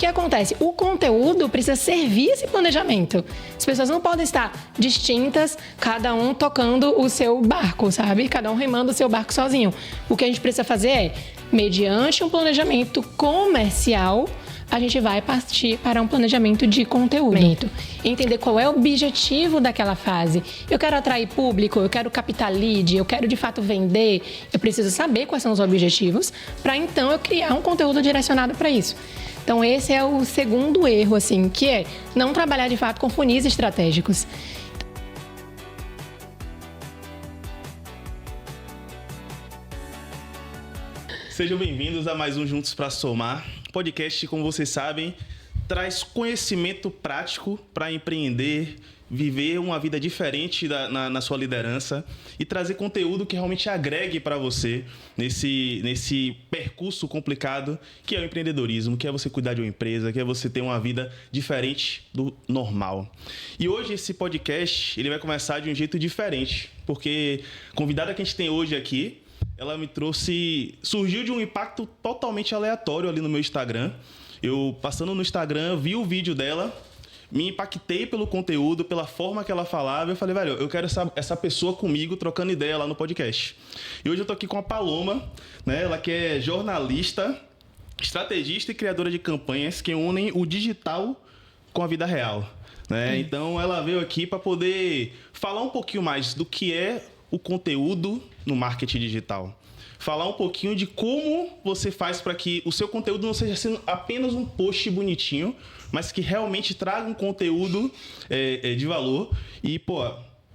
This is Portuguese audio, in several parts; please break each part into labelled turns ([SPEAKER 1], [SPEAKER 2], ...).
[SPEAKER 1] que acontece? O conteúdo precisa servir esse planejamento. As pessoas não podem estar distintas, cada um tocando o seu barco, sabe? Cada um remando o seu barco sozinho. O que a gente precisa fazer é, mediante um planejamento comercial, a gente vai partir para um planejamento de conteúdo. Entender qual é o objetivo daquela fase. Eu quero atrair público, eu quero captar lead, eu quero de fato vender. Eu preciso saber quais são os objetivos para então eu criar um conteúdo direcionado para isso. Então esse é o segundo erro, assim, que é não trabalhar de fato com funis estratégicos.
[SPEAKER 2] Sejam bem-vindos a mais um Juntos para Somar. Podcast, como vocês sabem, traz conhecimento prático para empreender, viver uma vida diferente na sua liderança e trazer conteúdo que realmente agregue para você nesse percurso complicado que é o empreendedorismo, que é você cuidar de uma empresa, que é você ter uma vida diferente do normal. E hoje esse podcast ele vai começar de um jeito diferente, porque a convidada que a gente tem hoje aqui, ela me surgiu de um impacto totalmente aleatório ali no meu Instagram. Eu, passando no Instagram, vi o vídeo dela, me impactei pelo conteúdo, pela forma que ela falava. Eu falei, velho, eu quero essa pessoa comigo, trocando ideia lá no podcast. E hoje eu tô aqui com a Paloma, né? Ela que é jornalista, estrategista e criadora de campanhas que unem o digital com a vida real, né? Então, ela veio aqui para poder falar um pouquinho mais do que é o conteúdo no marketing digital. Falar um pouquinho de como você faz para que o seu conteúdo não seja sendo apenas um post bonitinho, mas que realmente traga um conteúdo de valor. E,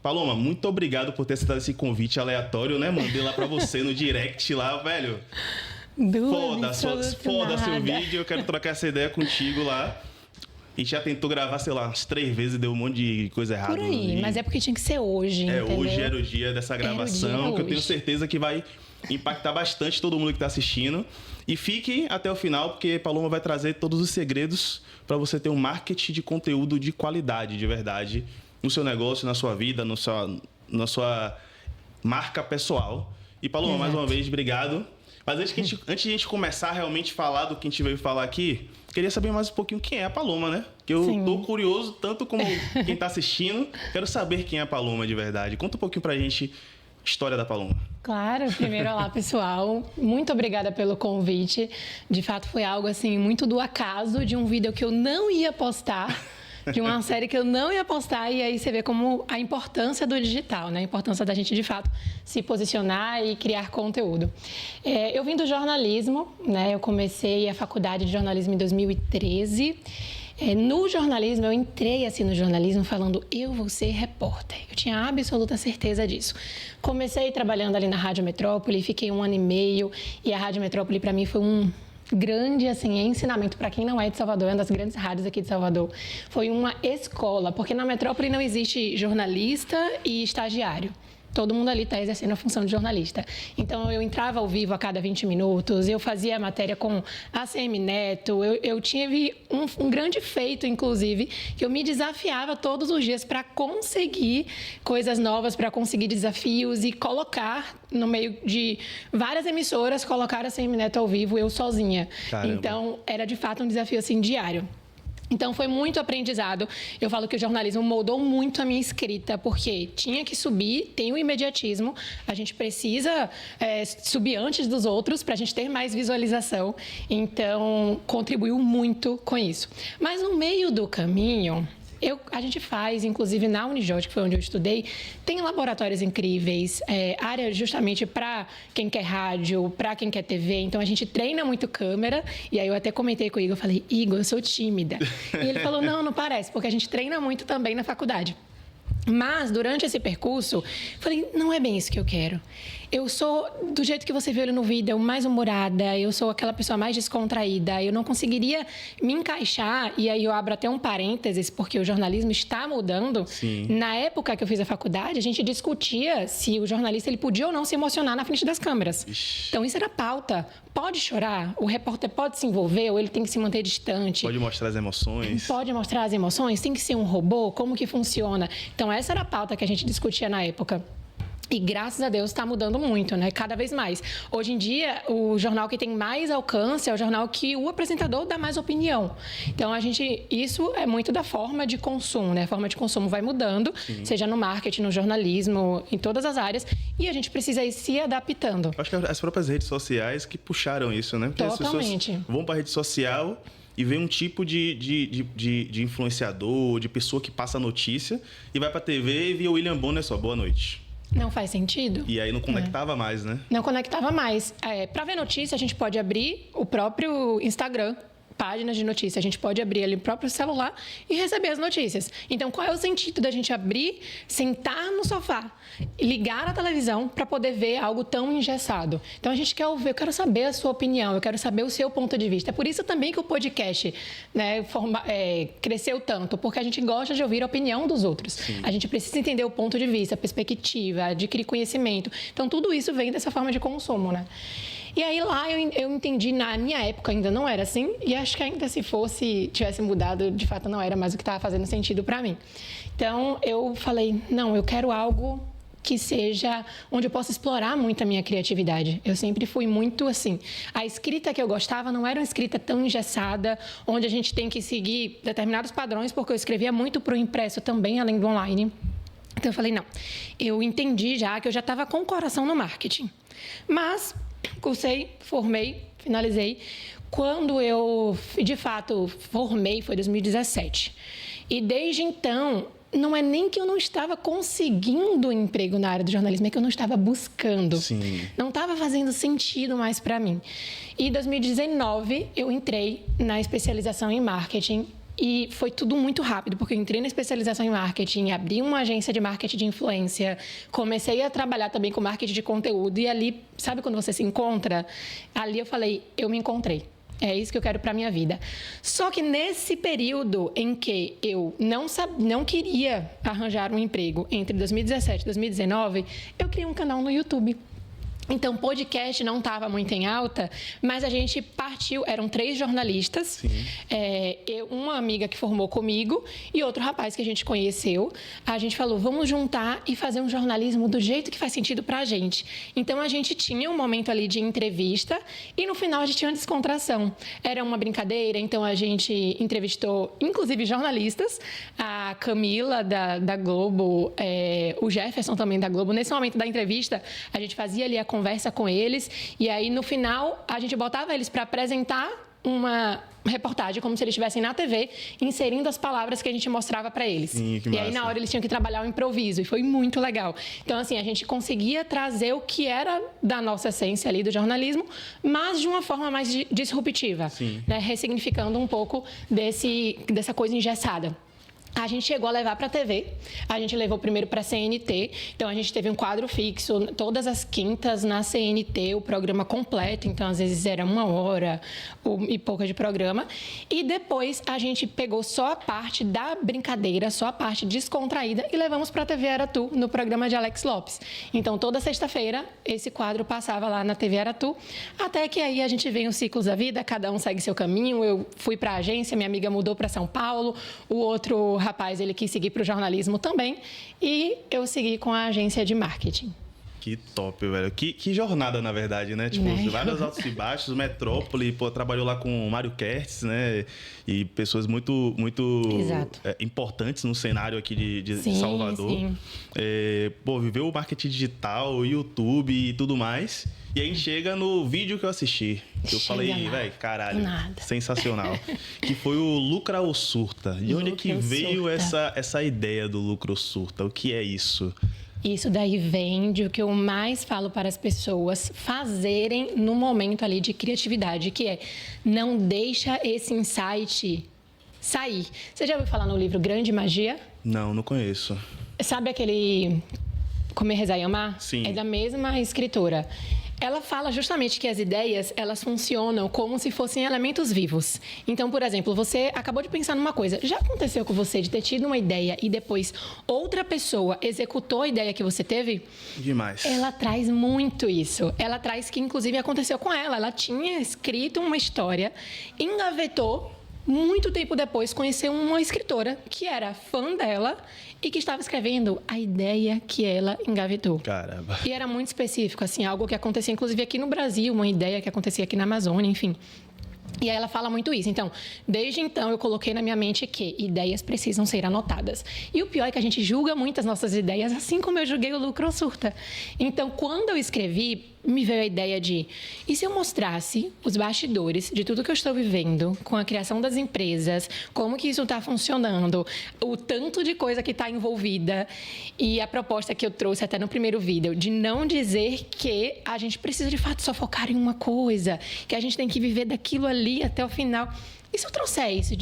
[SPEAKER 2] Paloma, muito obrigado por ter aceitado esse convite aleatório, né? Mandei lá para você no direct lá, velho. Foda seu vídeo, eu quero trocar essa ideia contigo lá. A gente já tentou gravar, sei lá, umas 3 vezes e deu um monte de coisa errada.
[SPEAKER 1] Por aí, mas é porque tinha que ser hoje, entendeu?
[SPEAKER 2] Hoje era o dia dessa gravação, que eu tenho certeza que vai impactar bastante todo mundo que está assistindo. E fique até o final, porque a Paloma vai trazer todos os segredos para você ter um marketing de conteúdo de qualidade, de verdade, no seu negócio, na sua vida, na sua marca pessoal. E Paloma, mais uma vez, obrigado. Mas antes de a gente começar a realmente falar do que a gente veio falar aqui, queria saber mais um pouquinho quem é a Paloma, né? Que eu tô curioso, tanto como quem tá assistindo, quero saber quem é a Paloma de verdade. Conta um pouquinho pra gente a história da Paloma.
[SPEAKER 1] Claro, primeiro, olá pessoal, muito obrigada pelo convite. De fato foi algo assim, muito do acaso, de um vídeo que eu não ia postar, de uma série que eu não ia postar, e aí você vê como a importância do digital, né? A importância da gente, de fato, se posicionar e criar conteúdo. Eu vim do jornalismo, né? Eu comecei a faculdade de jornalismo em 2013. No jornalismo, eu entrei assim no jornalismo falando, eu vou ser repórter. Eu tinha absoluta certeza disso. Comecei trabalhando ali na Rádio Metrópole, fiquei 1 ano e meio, e a Rádio Metrópole, para mim, foi um grande ensinamento para quem não é de Salvador, é uma das grandes rádios aqui de Salvador. Foi uma escola, porque na Metrópole não existe jornalista e estagiário. Todo mundo ali está exercendo a função de jornalista. Então, eu entrava ao vivo a cada 20 minutos, eu fazia a matéria com ACM Neto, eu tive um grande feito, inclusive, que eu me desafiava todos os dias para conseguir coisas novas, para conseguir desafios e colocar no meio de várias emissoras, colocar a ACM Neto ao vivo, eu sozinha. Caramba. Então, era de fato um desafio assim, diário. Então, foi muito aprendizado. Eu falo que o jornalismo moldou muito a minha escrita, porque tinha que subir, tem o imediatismo, a gente precisa subir antes dos outros para a gente ter mais visualização. Então, contribuiu muito com isso. Mas no meio do caminho, a gente faz, inclusive na Unijot, que foi onde eu estudei, tem laboratórios incríveis, área justamente para quem quer rádio, para quem quer TV. Então, a gente treina muito câmera. E aí, eu até comentei com o Igor, falei, Igor, eu sou tímida. E ele falou, não parece, porque a gente treina muito também na faculdade. Mas, durante esse percurso, falei, não é bem isso que eu quero. Eu sou, do jeito que você viu ali no vídeo, mais humorada, eu sou aquela pessoa mais descontraída, eu não conseguiria me encaixar, e aí eu abro até um parênteses, porque o jornalismo está mudando.
[SPEAKER 2] Sim.
[SPEAKER 1] Na época que eu fiz a faculdade, a gente discutia se o jornalista ele podia ou não se emocionar na frente das câmeras.
[SPEAKER 2] Ixi.
[SPEAKER 1] Então, isso era pauta. Pode chorar? O repórter pode se envolver ou ele tem que se manter distante?
[SPEAKER 2] Pode mostrar as emoções?
[SPEAKER 1] Pode mostrar as emoções? Tem que ser um robô? Como que funciona? Então, essa era a pauta que a gente discutia na época. E graças a Deus está mudando muito, né? Cada vez mais. Hoje em dia, o jornal que tem mais alcance é o jornal que o apresentador dá mais opinião. Então, isso é muito da forma de consumo, né? A forma de consumo vai mudando, seja no marketing, no jornalismo, em todas as áreas. E a gente precisa ir se adaptando.
[SPEAKER 2] Acho que as próprias redes sociais que puxaram isso, né? Porque
[SPEAKER 1] Totalmente.
[SPEAKER 2] as pessoas vão para a rede social e vê um tipo de influenciador, de pessoa que passa a notícia e vai para a TV e vê o William Bonner só, boa noite.
[SPEAKER 1] Não faz sentido.
[SPEAKER 2] E aí não conectava mais, né?
[SPEAKER 1] Não conectava mais. Para ver notícia, a gente pode abrir o próprio Instagram, páginas de notícia. A gente pode abrir ali o próprio celular e receber as notícias. Então, qual é o sentido da gente abrir, sentar no sofá, ligar a televisão para poder ver algo tão engessado? Então, a gente quer ouvir, eu quero saber a sua opinião, eu quero saber o seu ponto de vista. É por isso também que o podcast, né, cresceu tanto, porque a gente gosta de ouvir a opinião dos outros. Sim. A gente precisa entender o ponto de vista, a perspectiva, adquirir conhecimento. Então, tudo isso vem dessa forma de consumo, né? E aí lá eu entendi, na minha época ainda não era assim, e acho que ainda se tivesse mudado, de fato não era mais o que estava fazendo sentido para mim. Então eu falei, não, eu quero algo que seja onde eu possa explorar muito a minha criatividade. Eu sempre fui muito assim. A escrita que eu gostava não era uma escrita tão engessada, onde a gente tem que seguir determinados padrões, porque eu escrevia muito para o impresso também, além do online. Então eu falei, não, eu entendi já que eu já estava com o coração no marketing. Mas cursei, formei, finalizei. Quando eu, de fato, formei, foi 2017. E desde então, não é nem que eu não estava conseguindo emprego na área do jornalismo, é que eu não estava buscando.
[SPEAKER 2] Sim.
[SPEAKER 1] Não estava fazendo sentido mais para mim. E em 2019, eu entrei na especialização em marketing. E foi tudo muito rápido, porque eu entrei na especialização em marketing, abri uma agência de marketing de influência, comecei a trabalhar também com marketing de conteúdo. E ali, sabe quando você se encontra? Ali eu falei, eu me encontrei. É isso que eu quero para a minha vida. Só que nesse período em que eu não queria arranjar um emprego, entre 2017 e 2019, eu criei um canal no YouTube. Então, podcast não estava muito em alta, mas a gente partiu, eram 3 jornalistas, uma amiga que formou comigo e outro rapaz que a gente conheceu. A gente falou, vamos juntar e fazer um jornalismo do jeito que faz sentido para a gente. Então, a gente tinha um momento ali de entrevista e no final a gente tinha uma descontração. Era uma brincadeira, então a gente entrevistou, inclusive, jornalistas, a Camila da Globo, o Jefferson também da Globo. Nesse momento da entrevista, a gente fazia ali a conversa com eles e aí no final a gente botava eles para apresentar uma reportagem como se eles estivessem na TV, inserindo as palavras que a gente mostrava para eles.
[SPEAKER 2] Sim, que
[SPEAKER 1] e
[SPEAKER 2] massa.
[SPEAKER 1] aí na hora eles tinham que trabalhar o improviso e foi muito legal. Então assim, a gente conseguia trazer o que era da nossa essência ali do jornalismo, mas de uma forma mais disruptiva, né? Ressignificando um pouco dessa coisa engessada. A gente chegou a levar para a TV, a gente levou primeiro para a CNT, então a gente teve um quadro fixo, todas as quintas na CNT, o programa completo, então às vezes era 1 hora e pouca de programa. E depois a gente pegou só a parte da brincadeira, só a parte descontraída e levamos para a TV Aratu, no programa de Alex Lopes. Então toda sexta-feira esse quadro passava lá na TV Aratu, até que aí a gente vem os ciclos da vida, cada um segue seu caminho. Eu fui para a agência, minha amiga mudou para São Paulo, o outro rapaz, ele quis seguir para o jornalismo também e eu segui com a agência de marketing.
[SPEAKER 2] Que top, velho. Que jornada, na verdade, né? Tipo, vários altos e baixos, Metrópole, trabalhou lá com o Mário Kertz, né? E pessoas muito importantes no cenário aqui de Salvador.
[SPEAKER 1] Sim.
[SPEAKER 2] Viveu o marketing digital, YouTube e tudo mais. E aí chega no vídeo que eu assisti. Que eu falei, velho, caralho, sensacional. Que foi o Lucra ou Surta. De onde é que veio essa ideia do Lucra ou Surta? O que é isso?
[SPEAKER 1] Isso daí vem de o que eu mais falo para as pessoas fazerem no momento ali de criatividade, que é não deixa esse insight sair. Você já ouviu falar no livro Grande Magia?
[SPEAKER 2] Não conheço.
[SPEAKER 1] Sabe aquele Comer, Rezar e Amar?
[SPEAKER 2] Sim.
[SPEAKER 1] É da mesma escritora. Ela fala justamente que as ideias, elas funcionam como se fossem elementos vivos. Então, por exemplo, você acabou de pensar numa coisa. Já aconteceu com você de ter tido uma ideia e depois outra pessoa executou a ideia que você teve?
[SPEAKER 2] Demais.
[SPEAKER 1] Ela traz muito isso. Ela traz que, inclusive, aconteceu com ela. Ela tinha escrito uma história, engavetou muito tempo depois, conhecer uma escritora que era fã dela e que estava escrevendo a ideia que ela engavetou.
[SPEAKER 2] Caramba.
[SPEAKER 1] E era muito específico, assim, algo que acontecia, inclusive, aqui no Brasil, uma ideia que acontecia aqui na Amazônia, enfim. E aí ela fala muito isso. Então, desde então, eu coloquei na minha mente que ideias precisam ser anotadas. E o pior é que a gente julga muito as nossas ideias, assim como eu julguei o Lucra ou Surta. Então, quando eu escrevi, me veio a ideia de... E se eu mostrasse os bastidores de tudo que eu estou vivendo com a criação das empresas, como que isso está funcionando, o tanto de coisa que está envolvida e a proposta que eu trouxe até no primeiro vídeo, de não dizer que a gente precisa, de fato, só focar em uma coisa, que a gente tem que viver daquilo ali até o final... E se eu trouxer isso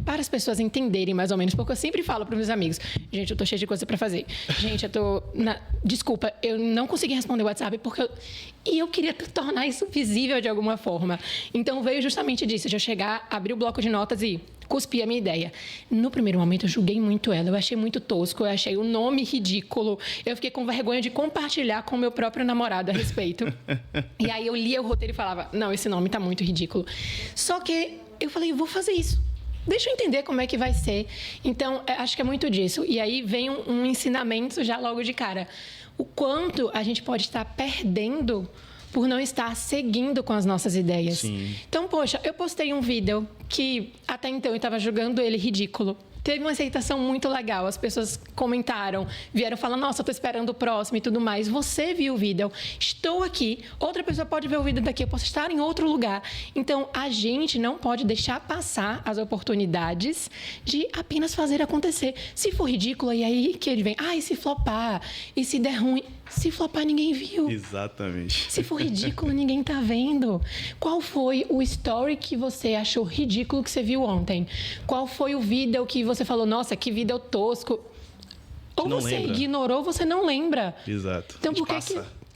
[SPEAKER 1] para as pessoas entenderem mais ou menos, porque eu sempre falo para os meus amigos, gente, eu tô cheia de coisa para fazer. Gente, desculpa, eu não consegui responder o WhatsApp porque eu queria tornar isso visível de alguma forma. Então veio justamente disso, de eu chegar, abrir o bloco de notas e cuspir a minha ideia. No primeiro momento eu julguei muito ela, eu achei muito tosco, eu achei o nome ridículo, eu fiquei com vergonha de compartilhar com o meu próprio namorado a respeito. E aí eu lia o roteiro e falava, não, esse nome tá muito ridículo. Só que eu falei, eu vou fazer isso. Deixa eu entender como é que vai ser. Então, acho que é muito disso. E aí vem um ensinamento já logo de cara. O quanto a gente pode estar perdendo por não estar seguindo com as nossas ideias.
[SPEAKER 2] Sim.
[SPEAKER 1] Então, poxa, eu postei um vídeo que até então eu estava julgando ele ridículo. Teve uma aceitação muito legal, as pessoas comentaram, vieram falar, nossa, eu tô esperando o próximo e tudo mais. Você viu o vídeo, estou aqui, outra pessoa pode ver o vídeo daqui, eu posso estar em outro lugar. Então, a gente não pode deixar passar as oportunidades de apenas fazer acontecer. Se for ridículo, e aí que ele vem, e se flopar, e se der ruim... Se flopar, ninguém viu.
[SPEAKER 2] Exatamente.
[SPEAKER 1] Se for ridículo, ninguém tá vendo. Qual foi o story que você achou ridículo que você viu ontem? Qual foi o vídeo que você falou, nossa, que vídeo tosco? Ou você ignorou, você não lembra.
[SPEAKER 2] Exato.
[SPEAKER 1] Então,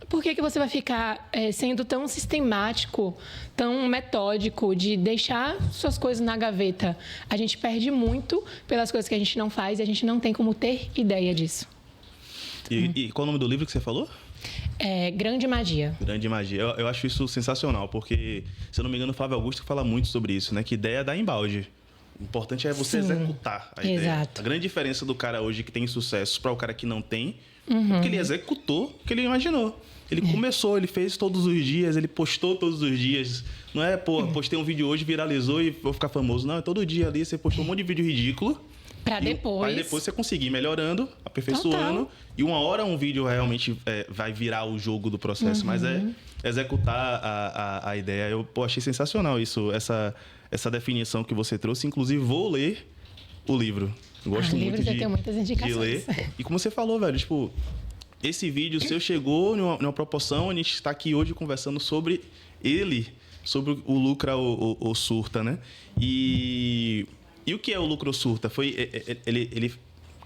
[SPEAKER 1] por que você vai ficar sendo tão sistemático, tão metódico de deixar suas coisas na gaveta? A gente perde muito pelas coisas que a gente não faz e a gente não tem como ter ideia disso.
[SPEAKER 2] E qual é o nome do livro que você falou?
[SPEAKER 1] Grande Magia.
[SPEAKER 2] Grande Magia. Eu acho isso sensacional, porque, se eu não me engano, o Flávio Augusto fala muito sobre isso, né? Que ideia dá embalde. O importante é você executar a ideia.
[SPEAKER 1] Exato.
[SPEAKER 2] A grande diferença do cara hoje que tem sucesso para o cara que não tem, é porque ele executou o que ele imaginou. Ele começou, ele fez todos os dias, ele postou todos os dias. Não é, postei um vídeo hoje, viralizou e vou ficar famoso. Não, é todo dia ali, você postou um monte de vídeo ridículo. Para depois você conseguir ir melhorando, aperfeiçoando. Total. E uma hora um vídeo realmente vai virar o jogo do processo. Mas é executar a ideia. Eu achei sensacional isso, essa definição que você trouxe. Inclusive, vou ler o livro. Gosto muito de ler. E como você falou, velho, tipo... Esse vídeo seu chegou numa proporção, a gente está aqui hoje conversando sobre ele, sobre o Lucra ou Surta, né? E o que é o Lucra ou Surta?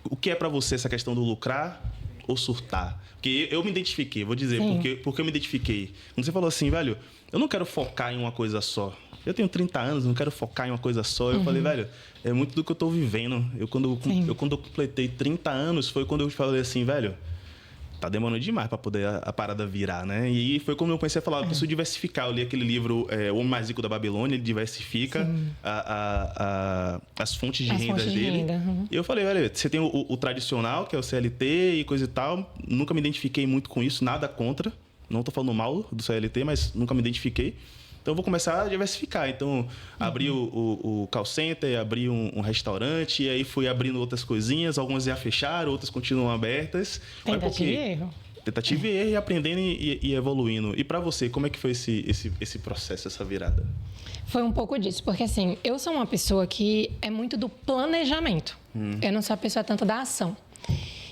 [SPEAKER 2] O que é para você essa questão do lucrar ou surtar? Porque eu me identifiquei, vou dizer, porque eu me identifiquei. Quando você falou assim, velho, eu não quero focar em uma coisa só. Eu tenho 30 anos, não quero focar em uma coisa só. Eu falei, velho, é muito do que eu tô vivendo. Quando eu completei 30 anos, foi quando eu falei assim, velho, tá demorando demais para poder a parada virar, né? E foi como eu comecei a falar, eu preciso diversificar. Eu li aquele livro, O Homem Mais Rico da Babilônia, ele diversifica as fontes de renda dele. E eu falei, olha, você tem o tradicional, que é o CLT e coisa e tal. Nunca me identifiquei muito com isso, nada contra. Não tô falando mal do CLT, mas nunca me identifiquei. Então, eu vou começar a diversificar. Então, abri o call center, abri um restaurante, e aí fui abrindo outras coisinhas. Algumas já fecharam, outras continuam abertas.
[SPEAKER 1] Tentativa e erro.
[SPEAKER 2] Tentativa e erro, e aprendendo e evoluindo. E para você, como é que foi esse processo, essa virada?
[SPEAKER 1] Foi um pouco disso, porque assim, eu sou uma pessoa que é muito do planejamento. Eu não sou a pessoa tanto da ação.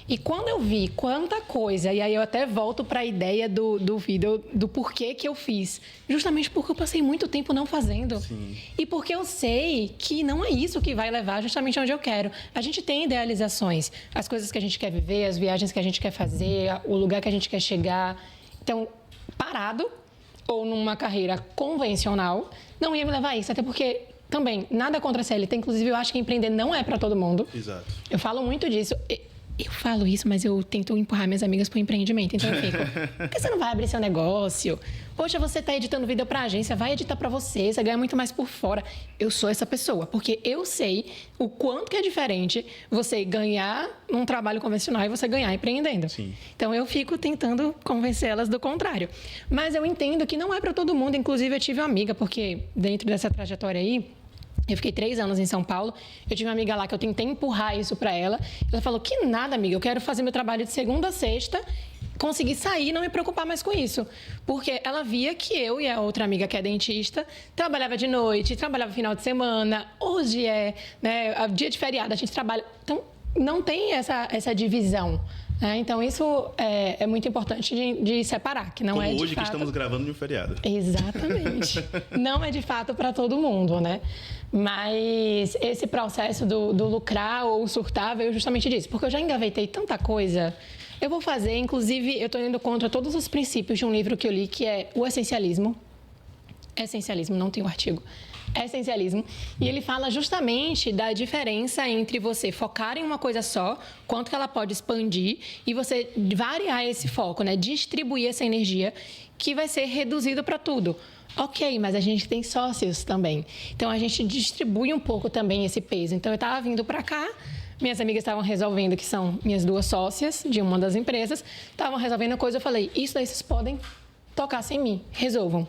[SPEAKER 1] E quando eu vi quanta coisa, e aí eu até volto para a ideia do vídeo, do porquê que eu fiz. Justamente porque eu passei muito tempo não fazendo.
[SPEAKER 2] Sim.
[SPEAKER 1] E porque eu sei que não é isso que vai levar justamente onde eu quero. A gente tem idealizações, as coisas que a gente quer viver, as viagens que a gente quer fazer, o lugar que a gente quer chegar. Então, parado ou numa carreira convencional, não ia me levar a isso. Até porque, também, nada contra a CLT. Inclusive, eu acho que empreender não é para todo mundo.
[SPEAKER 2] Exato.
[SPEAKER 1] Eu falo muito disso. Eu falo isso, mas eu tento empurrar minhas amigas para o empreendimento. Então eu fico, por que você não vai abrir seu negócio? Poxa, você está editando vídeo para a agência, vai editar para você ganha muito mais por fora. Eu sou essa pessoa, porque eu sei o quanto que é diferente você ganhar num trabalho convencional e você ganhar empreendendo.
[SPEAKER 2] Sim.
[SPEAKER 1] Então eu fico tentando convencer elas do contrário. Mas eu entendo que não é para todo mundo. Inclusive eu tive uma amiga, porque dentro dessa trajetória aí, eu fiquei 3 anos em São Paulo, eu tive uma amiga lá que eu tentei empurrar isso para ela. Ela falou, que nada, amiga, eu quero fazer meu trabalho de segunda a sexta, conseguir sair e não me preocupar mais com isso. Porque ela via que eu e a outra amiga que é dentista, trabalhava de noite, trabalhava final de semana, hoje é, né, dia de feriado, a gente trabalha. Então, não tem essa divisão. Então, isso é muito importante de separar, que não
[SPEAKER 2] Como
[SPEAKER 1] é de
[SPEAKER 2] hoje
[SPEAKER 1] fato...
[SPEAKER 2] que estamos gravando de um feriado.
[SPEAKER 1] Exatamente. Não é de fato para todo mundo, né? Mas esse processo do lucrar ou surtar veio justamente disso, porque eu já engavetei tanta coisa. Eu vou fazer, inclusive, eu estou indo contra todos os princípios de um livro que eu li, que é O Essencialismo. Essencialismo, não tem o artigo. Essencialismo. E ele fala justamente da diferença entre você focar em uma coisa só, quanto que ela pode expandir, e você variar esse foco, né? Distribuir essa energia que vai ser reduzido para tudo. Ok, mas a gente tem sócios também. Então, a gente distribui um pouco também esse peso. Então, eu estava vindo para cá, minhas amigas estavam resolvendo, que são minhas 2 sócias de uma das empresas, estavam resolvendo a coisa, eu falei, isso daí vocês podem tocar sem mim, resolvam.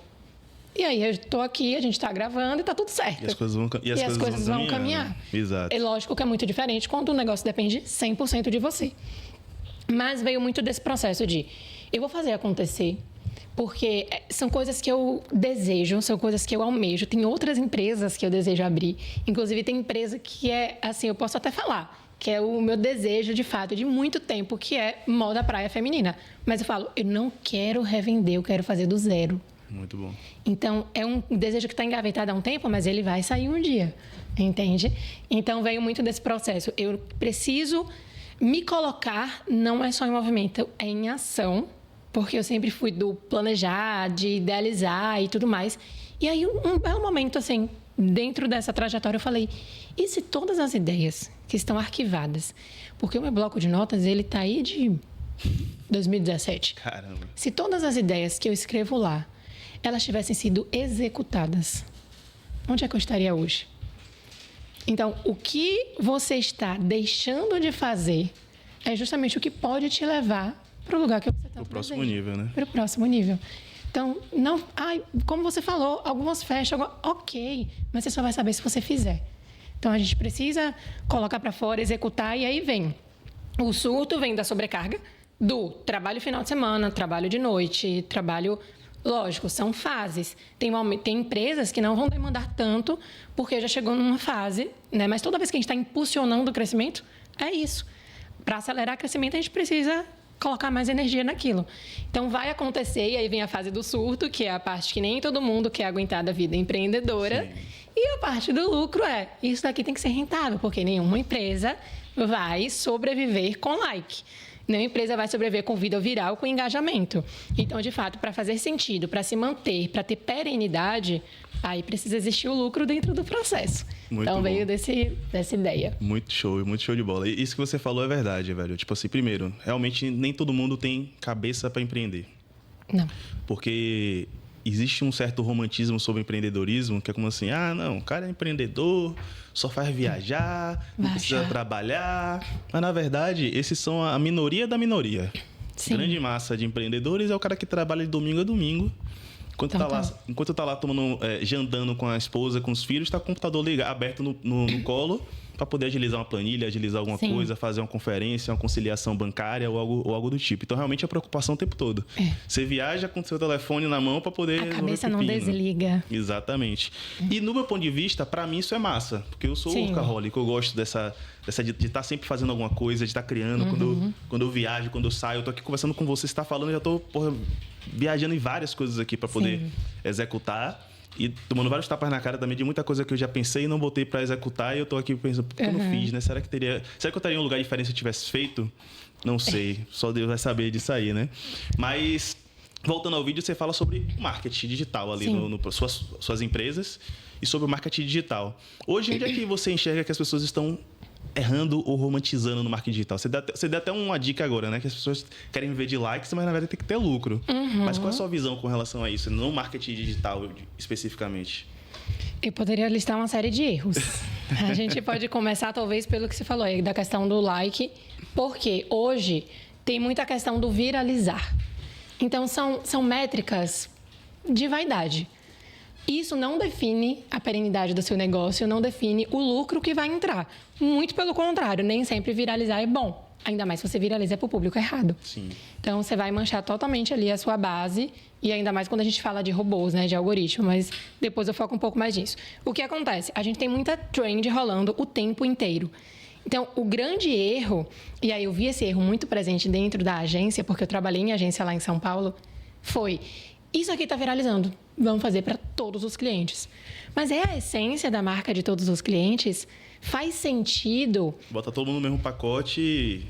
[SPEAKER 1] E aí, eu estou aqui, a gente está gravando e está tudo certo.
[SPEAKER 2] E as coisas vão caminhar.
[SPEAKER 1] Exato. É lógico que é muito diferente quando o negócio depende 100% de você. Mas veio muito desse processo de, eu vou fazer acontecer, porque são coisas que eu desejo, são coisas que eu almejo. Tem outras empresas que eu desejo abrir. Inclusive, tem empresa que é, assim, eu posso até falar, que é o meu desejo, de fato, de muito tempo, que é moda praia feminina. Mas eu falo, eu não quero revender, eu quero fazer do zero.
[SPEAKER 2] Muito bom.
[SPEAKER 1] Então, é um desejo que está engavetado há um tempo, mas ele vai sair um dia, entende? Então, veio muito desse processo. Eu preciso me colocar, não é só em movimento, é em ação, porque eu sempre fui do planejar, de idealizar e tudo mais. E aí, um belo momento, assim, dentro dessa trajetória, eu falei, e se todas as ideias que estão arquivadas, porque o meu bloco de notas, ele está aí de 2017.
[SPEAKER 2] Caramba.
[SPEAKER 1] Se todas as ideias que eu escrevo lá, elas tivessem sido executadas, onde é que eu estaria hoje? Então, o que você está deixando de fazer é justamente o que pode te levar para o lugar que você está.
[SPEAKER 2] Para o próximo nível, né?
[SPEAKER 1] Para o próximo nível. Então, não, como você falou, algumas fecham, ok, mas você só vai saber se você fizer. Então, a gente precisa colocar para fora, executar, e aí vem. O surto vem da sobrecarga, do trabalho final de semana, trabalho de noite, trabalho... Lógico, são fases. Tem empresas que não vão demandar tanto, porque já chegou numa fase, né? Mas toda vez que a gente está impulsionando o crescimento, é isso. Para acelerar o crescimento, a gente precisa colocar mais energia naquilo. Então, vai acontecer, e aí vem a fase do surto, que é a parte que nem todo mundo quer aguentar da vida empreendedora. Sim. E a parte do lucro isso daqui tem que ser rentável, porque nenhuma empresa vai sobreviver com like. Nenhuma empresa vai sobreviver com vídeo viral, com engajamento. Então, de fato, para fazer sentido, para se manter, para ter perenidade, aí precisa existir o lucro dentro do processo.
[SPEAKER 2] Muito
[SPEAKER 1] então,
[SPEAKER 2] bom.
[SPEAKER 1] Veio dessa ideia.
[SPEAKER 2] Muito show de bola. E isso que você falou é verdade, velho. Tipo assim, primeiro, realmente nem todo mundo tem cabeça para empreender.
[SPEAKER 1] Não.
[SPEAKER 2] Porque existe um certo romantismo sobre empreendedorismo, que é como assim, não, o cara é empreendedor, só faz viajar, não precisa trabalhar. Mas, na verdade, esses são a minoria da minoria.
[SPEAKER 1] Sim.
[SPEAKER 2] Grande massa de empreendedores é o cara que trabalha de domingo a domingo. Enquanto tá lá tomando, jantando com a esposa, com os filhos, tá com o computador aberto no colo, para poder agilizar uma planilha, agilizar alguma
[SPEAKER 1] Sim.
[SPEAKER 2] coisa, fazer uma conferência, uma conciliação bancária ou algo do tipo. Então, realmente, é preocupação o tempo todo. Você viaja com o seu telefone na mão para poder...
[SPEAKER 1] A cabeça não desliga.
[SPEAKER 2] Exatamente. E, no meu ponto de vista, para mim, isso é massa. Porque eu sou workaholic, eu gosto de estar sempre fazendo alguma coisa, de estar criando. Quando eu viajo, quando eu saio, eu tô aqui conversando com você, você está falando, eu já tô viajando em várias coisas aqui para poder executar. E tomando vários tapas na cara também de muita coisa que eu já pensei e não botei para executar. E eu tô aqui pensando, por que eu não fiz, né? Será que eu estaria em um lugar diferente se eu tivesse feito? Não sei. Só Deus vai saber disso aí, né? Mas, voltando ao vídeo, você fala sobre marketing digital ali suas empresas e sobre o marketing digital. Hoje, onde é que você enxerga que as pessoas estão errando ou romantizando no marketing digital? Você deu até uma dica agora, né? Que as pessoas querem viver de likes, mas na verdade tem que ter lucro. Mas qual é a sua visão com relação a isso, no marketing digital especificamente?
[SPEAKER 1] Eu poderia listar uma série de erros. A gente pode começar, talvez, pelo que você falou aí, da questão do like, porque hoje tem muita questão do viralizar. Então, são métricas de vaidade. Isso não define a perenidade do seu negócio, não define o lucro que vai entrar. Muito pelo contrário, nem sempre viralizar é bom. Ainda mais se você viraliza para o público errado.
[SPEAKER 2] Sim.
[SPEAKER 1] Então, você vai manchar totalmente ali a sua base, e ainda mais quando a gente fala de robôs, né, de algoritmo, mas depois eu foco um pouco mais nisso. O que acontece? A gente tem muita trend rolando o tempo inteiro. Então, o grande erro, e aí eu vi esse erro muito presente dentro da agência, porque eu trabalhei em agência lá em São Paulo, foi: isso aqui está viralizando, vamos fazer para todos os clientes. Mas é a essência da marca de todos os clientes? Faz sentido?
[SPEAKER 2] Bota todo mundo no mesmo pacote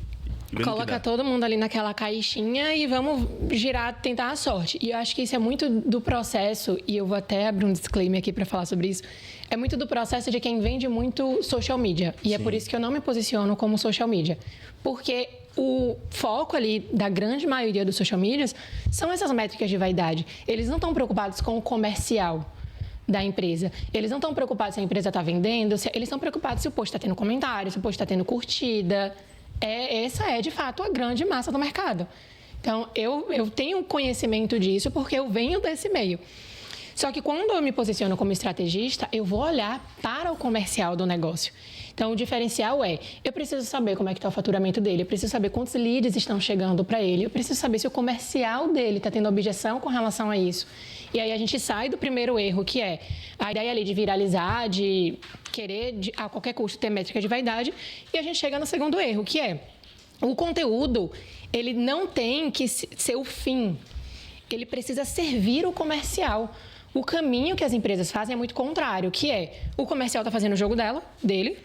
[SPEAKER 2] e
[SPEAKER 1] coloca todo mundo ali naquela caixinha e vamos girar, tentar a sorte. E eu acho que isso é muito do processo, e eu vou até abrir um disclaimer aqui para falar sobre isso, é muito do processo de quem vende muito social media. E é por isso que eu não me posiciono como social media. Porque o foco ali da grande maioria dos social medias são essas métricas de vaidade. Eles não estão preocupados com o comercial da empresa. Eles não estão preocupados se a empresa está vendendo, eles estão preocupados se o post está tendo comentário, se o post está tendo curtida. Essa é, de fato, a grande massa do mercado. Então, eu tenho conhecimento disso porque eu venho desse meio. Só que quando eu me posiciono como estrategista, eu vou olhar para o comercial do negócio. Então, o diferencial é: eu preciso saber como é que está o faturamento dele, eu preciso saber quantos leads estão chegando para ele, eu preciso saber se o comercial dele está tendo objeção com relação a isso. E aí a gente sai do primeiro erro, que é a ideia ali de viralizar, de querer a qualquer custo ter métrica de vaidade, e a gente chega no segundo erro, que é: o conteúdo, ele não tem que ser o fim, ele precisa servir o comercial. O caminho que as empresas fazem é muito contrário, que é: o comercial está fazendo o jogo dele,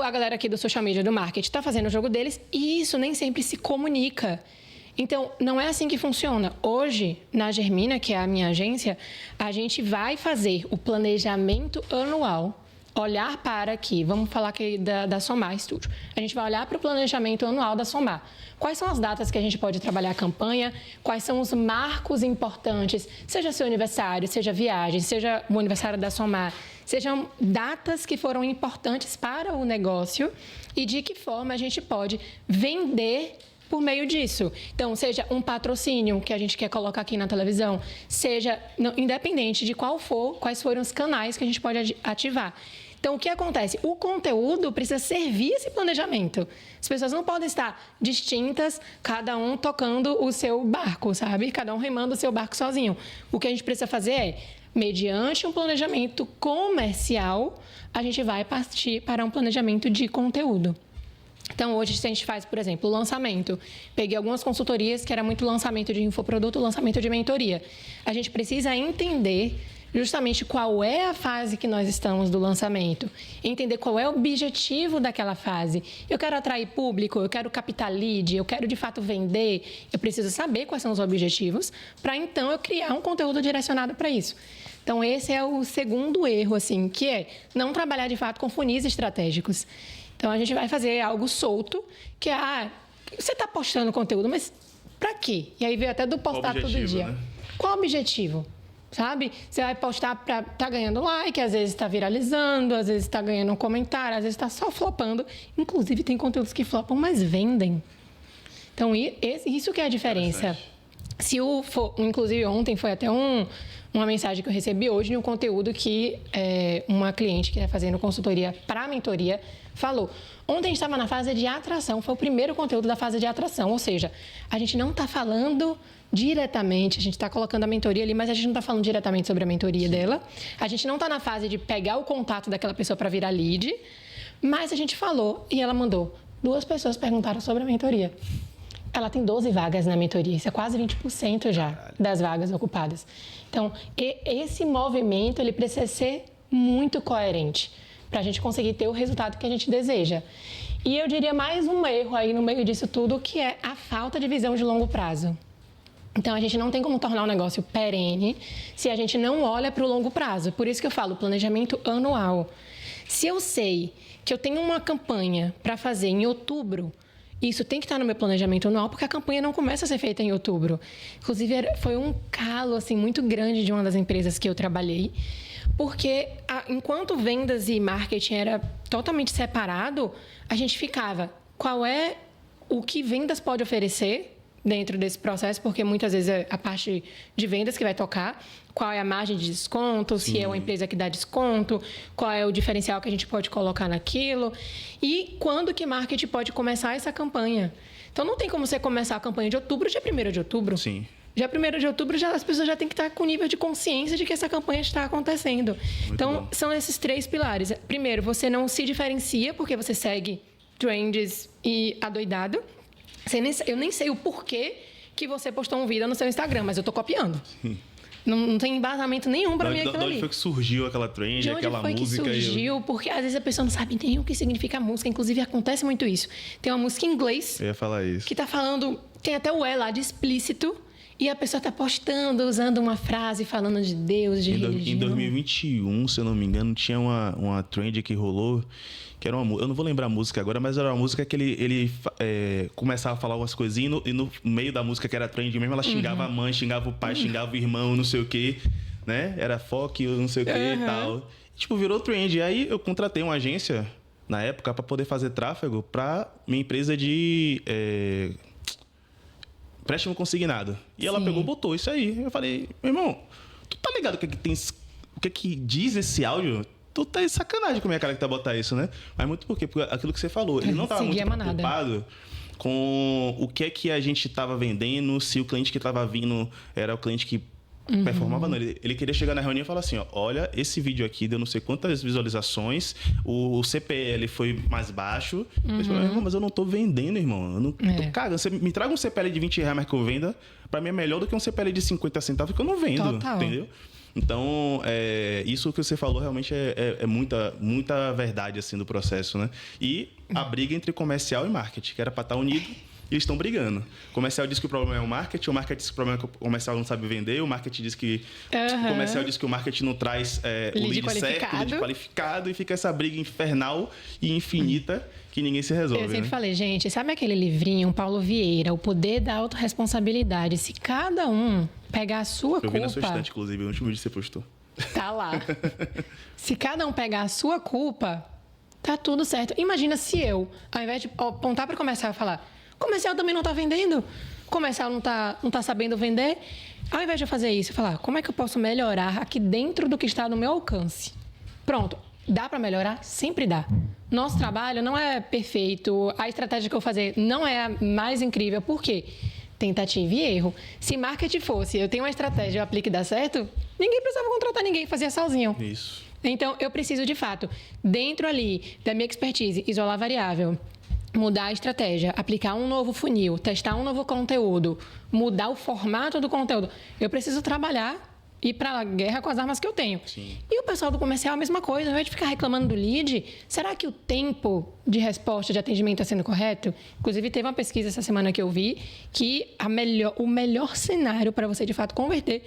[SPEAKER 1] a galera aqui do social media, do marketing, está fazendo o jogo deles, e isso nem sempre se comunica. Então, não é assim que funciona. Hoje, na Germina, que é a minha agência, a gente vai fazer o planejamento anual, olhar para aqui, vamos falar aqui da Somar Studio. A gente vai olhar para o planejamento anual da Somar. Quais são as datas que a gente pode trabalhar a campanha? Quais são os marcos importantes? Seja seu aniversário, seja viagem, seja o aniversário da Somar. Sejam datas que foram importantes para o negócio e de que forma a gente pode vender por meio disso. Então, seja um patrocínio que a gente quer colocar aqui na televisão, seja, independente de quais foram os canais que a gente pode ativar. Então, o que acontece? O conteúdo precisa servir esse planejamento. As pessoas não podem estar distintas, cada um tocando o seu barco, sabe? Cada um remando o seu barco sozinho. O que a gente precisa fazer é, mediante um planejamento comercial, a gente vai partir para um planejamento de conteúdo. Então, hoje, se a gente faz, por exemplo, o lançamento, peguei algumas consultorias que era muito lançamento de infoproduto, lançamento de mentoria. A gente precisa entender justamente qual é a fase que nós estamos do lançamento, entender qual é o objetivo daquela fase. Eu quero atrair público, eu quero captar lead, eu quero de fato vender, eu preciso saber quais são os objetivos para então eu criar um conteúdo direcionado para isso. Então, esse é o segundo erro, assim, que é não trabalhar de fato com funis estratégicos. Então, a gente vai fazer algo solto, que é, você está postando conteúdo, mas para quê? E aí veio até do postar todo dia. Né? Qual o objetivo? Sabe? Você vai postar para tá ganhando like, às vezes está viralizando, às vezes está ganhando um comentário, às vezes está só flopando. Inclusive, tem conteúdos que flopam, mas vendem. Então, isso que é a diferença. Inclusive, ontem foi até uma mensagem que eu recebi hoje de um conteúdo que uma cliente que está fazendo consultoria para mentoria falou. Ontem a gente estava na fase de atração, foi o primeiro conteúdo da fase de atração, ou seja, a gente não está falando diretamente, a gente está colocando a mentoria ali, mas a gente não está falando diretamente sobre a mentoria dela. A gente não está na fase de pegar o contato daquela pessoa para virar lead, mas a gente falou e ela mandou. 2 pessoas perguntaram sobre a mentoria. Ela tem 12 vagas na mentoria, isso é quase 20% já das vagas ocupadas. Então, esse movimento ele precisa ser muito coerente para a gente conseguir ter o resultado que a gente deseja. E eu diria mais um erro aí no meio disso tudo, que é a falta de visão de longo prazo. Então, a gente não tem como tornar um negócio perene se a gente não olha para o longo prazo. Por isso que eu falo planejamento anual. Se eu sei que eu tenho uma campanha para fazer em outubro, isso tem que estar no meu planejamento anual, porque a campanha não começa a ser feita em outubro. Inclusive, foi um calo assim, muito grande de uma das empresas que eu trabalhei, porque enquanto vendas e marketing era totalmente separado, a gente ficava, qual é o que vendas pode oferecer dentro desse processo, porque muitas vezes é a parte de vendas que vai tocar, qual é a margem de desconto, se é uma empresa que dá desconto, qual é o diferencial que a gente pode colocar naquilo e quando que marketing pode começar essa campanha. Então, não tem como você começar a campanha de outubro, dia 1º de outubro.
[SPEAKER 2] Sim.
[SPEAKER 1] Já 1º de outubro, as pessoas já têm que estar com nível de consciência de que essa campanha está acontecendo.
[SPEAKER 2] Muito
[SPEAKER 1] então,
[SPEAKER 2] bom.
[SPEAKER 1] São esses 3 pilares. Primeiro, você não se diferencia porque você segue trends e adoidado. Eu nem sei o porquê que você postou um vídeo no seu Instagram, mas eu estou copiando. Não tem embasamento nenhum para mim aquilo ali.
[SPEAKER 2] De onde foi que surgiu aquela trend, aquela música?
[SPEAKER 1] De onde foi que surgiu? Porque às vezes a pessoa não sabe nem o que significa a música. Inclusive, acontece muito isso. Tem uma música em inglês
[SPEAKER 2] Eu ia falar isso.
[SPEAKER 1] que está falando... Tem até o E lá de explícito. E a pessoa está postando, usando uma frase, falando de Deus, de religião.
[SPEAKER 2] Em 2021, se eu não me engano, tinha uma trend que rolou, que era uma... Eu não vou lembrar a música agora, mas era uma música que ele começava a falar umas coisinhas e no meio da música, que era trend mesmo, ela xingava a mãe, xingava o pai, xingava o irmão, não sei o quê, né? Era foque, não sei o quê e tal. Tipo, virou trend. E aí eu contratei uma agência, na época, para poder fazer tráfego para minha empresa de... Préstimo consignado. E ela pegou e botou isso aí. Eu falei, meu irmão, tu tá ligado o que que diz esse áudio? Tu tá de sacanagem com a minha cara que tá botar isso, né? Mas muito por quê? Porque aquilo que você falou, ele não tava muito preocupado com o que é que a gente tava vendendo, se o cliente que tava vindo era o cliente que performava, não. Ele queria chegar na reunião e falar assim, ó, olha, esse vídeo aqui deu não sei quantas visualizações, o CPL foi mais baixo. Eu falei, irmão, mas eu não tô vendendo, irmão. Eu não tô cagando. Você me traga um CPL de 20 reais mais que eu venda, pra mim é melhor do que um CPL de 50 centavos que eu não vendo.
[SPEAKER 1] Total.
[SPEAKER 2] Entendeu? Então, isso que você falou realmente é muita verdade assim, do processo, né? E a briga entre comercial e marketing, que era para estar unido, eles estão brigando. O comercial diz que o problema é o marketing diz que o problema é que o comercial não sabe vender, o marketing diz que o comercial diz que o marketing não traz o lead certo, o lead qualificado, e fica essa briga infernal e infinita que ninguém se resolve.
[SPEAKER 1] Eu sempre
[SPEAKER 2] né?
[SPEAKER 1] falei, gente, sabe aquele livrinho, Paulo Vieira, O Poder da Autorresponsabilidade? Se cada um pegar a sua culpa...
[SPEAKER 2] Eu vi na sua estante, inclusive, o último vídeo que você postou.
[SPEAKER 1] Tá lá. Se cada um pegar a sua culpa, tá tudo certo. Imagina se eu, ao invés de apontar para o comercial e falar, comercial também não tá vendendo, comercial não tá sabendo vender, ao invés de eu fazer isso, eu falar, como é que eu posso melhorar aqui dentro do que está no meu alcance? Pronto. Dá para melhorar? Sempre dá. Nosso trabalho não é perfeito, a estratégia que eu vou fazer não é a mais incrível. Por quê? Tentativa e erro. Se marketing fosse, eu tenho uma estratégia, eu aplico e dá certo, ninguém precisava contratar ninguém, fazia sozinho.
[SPEAKER 2] Isso.
[SPEAKER 1] Então, eu preciso, de fato, dentro ali da minha expertise, isolar a variável, mudar a estratégia, aplicar um novo funil, testar um novo conteúdo, mudar o formato do conteúdo. Eu preciso trabalhar e ir para a guerra com as armas que eu tenho.
[SPEAKER 2] Sim.
[SPEAKER 1] E o pessoal do comercial, a mesma coisa. Ao invés de ficar reclamando do lead, será que o tempo de resposta, de atendimento está sendo correto? Inclusive, teve uma pesquisa essa semana que eu vi que o melhor cenário para você, de fato, converter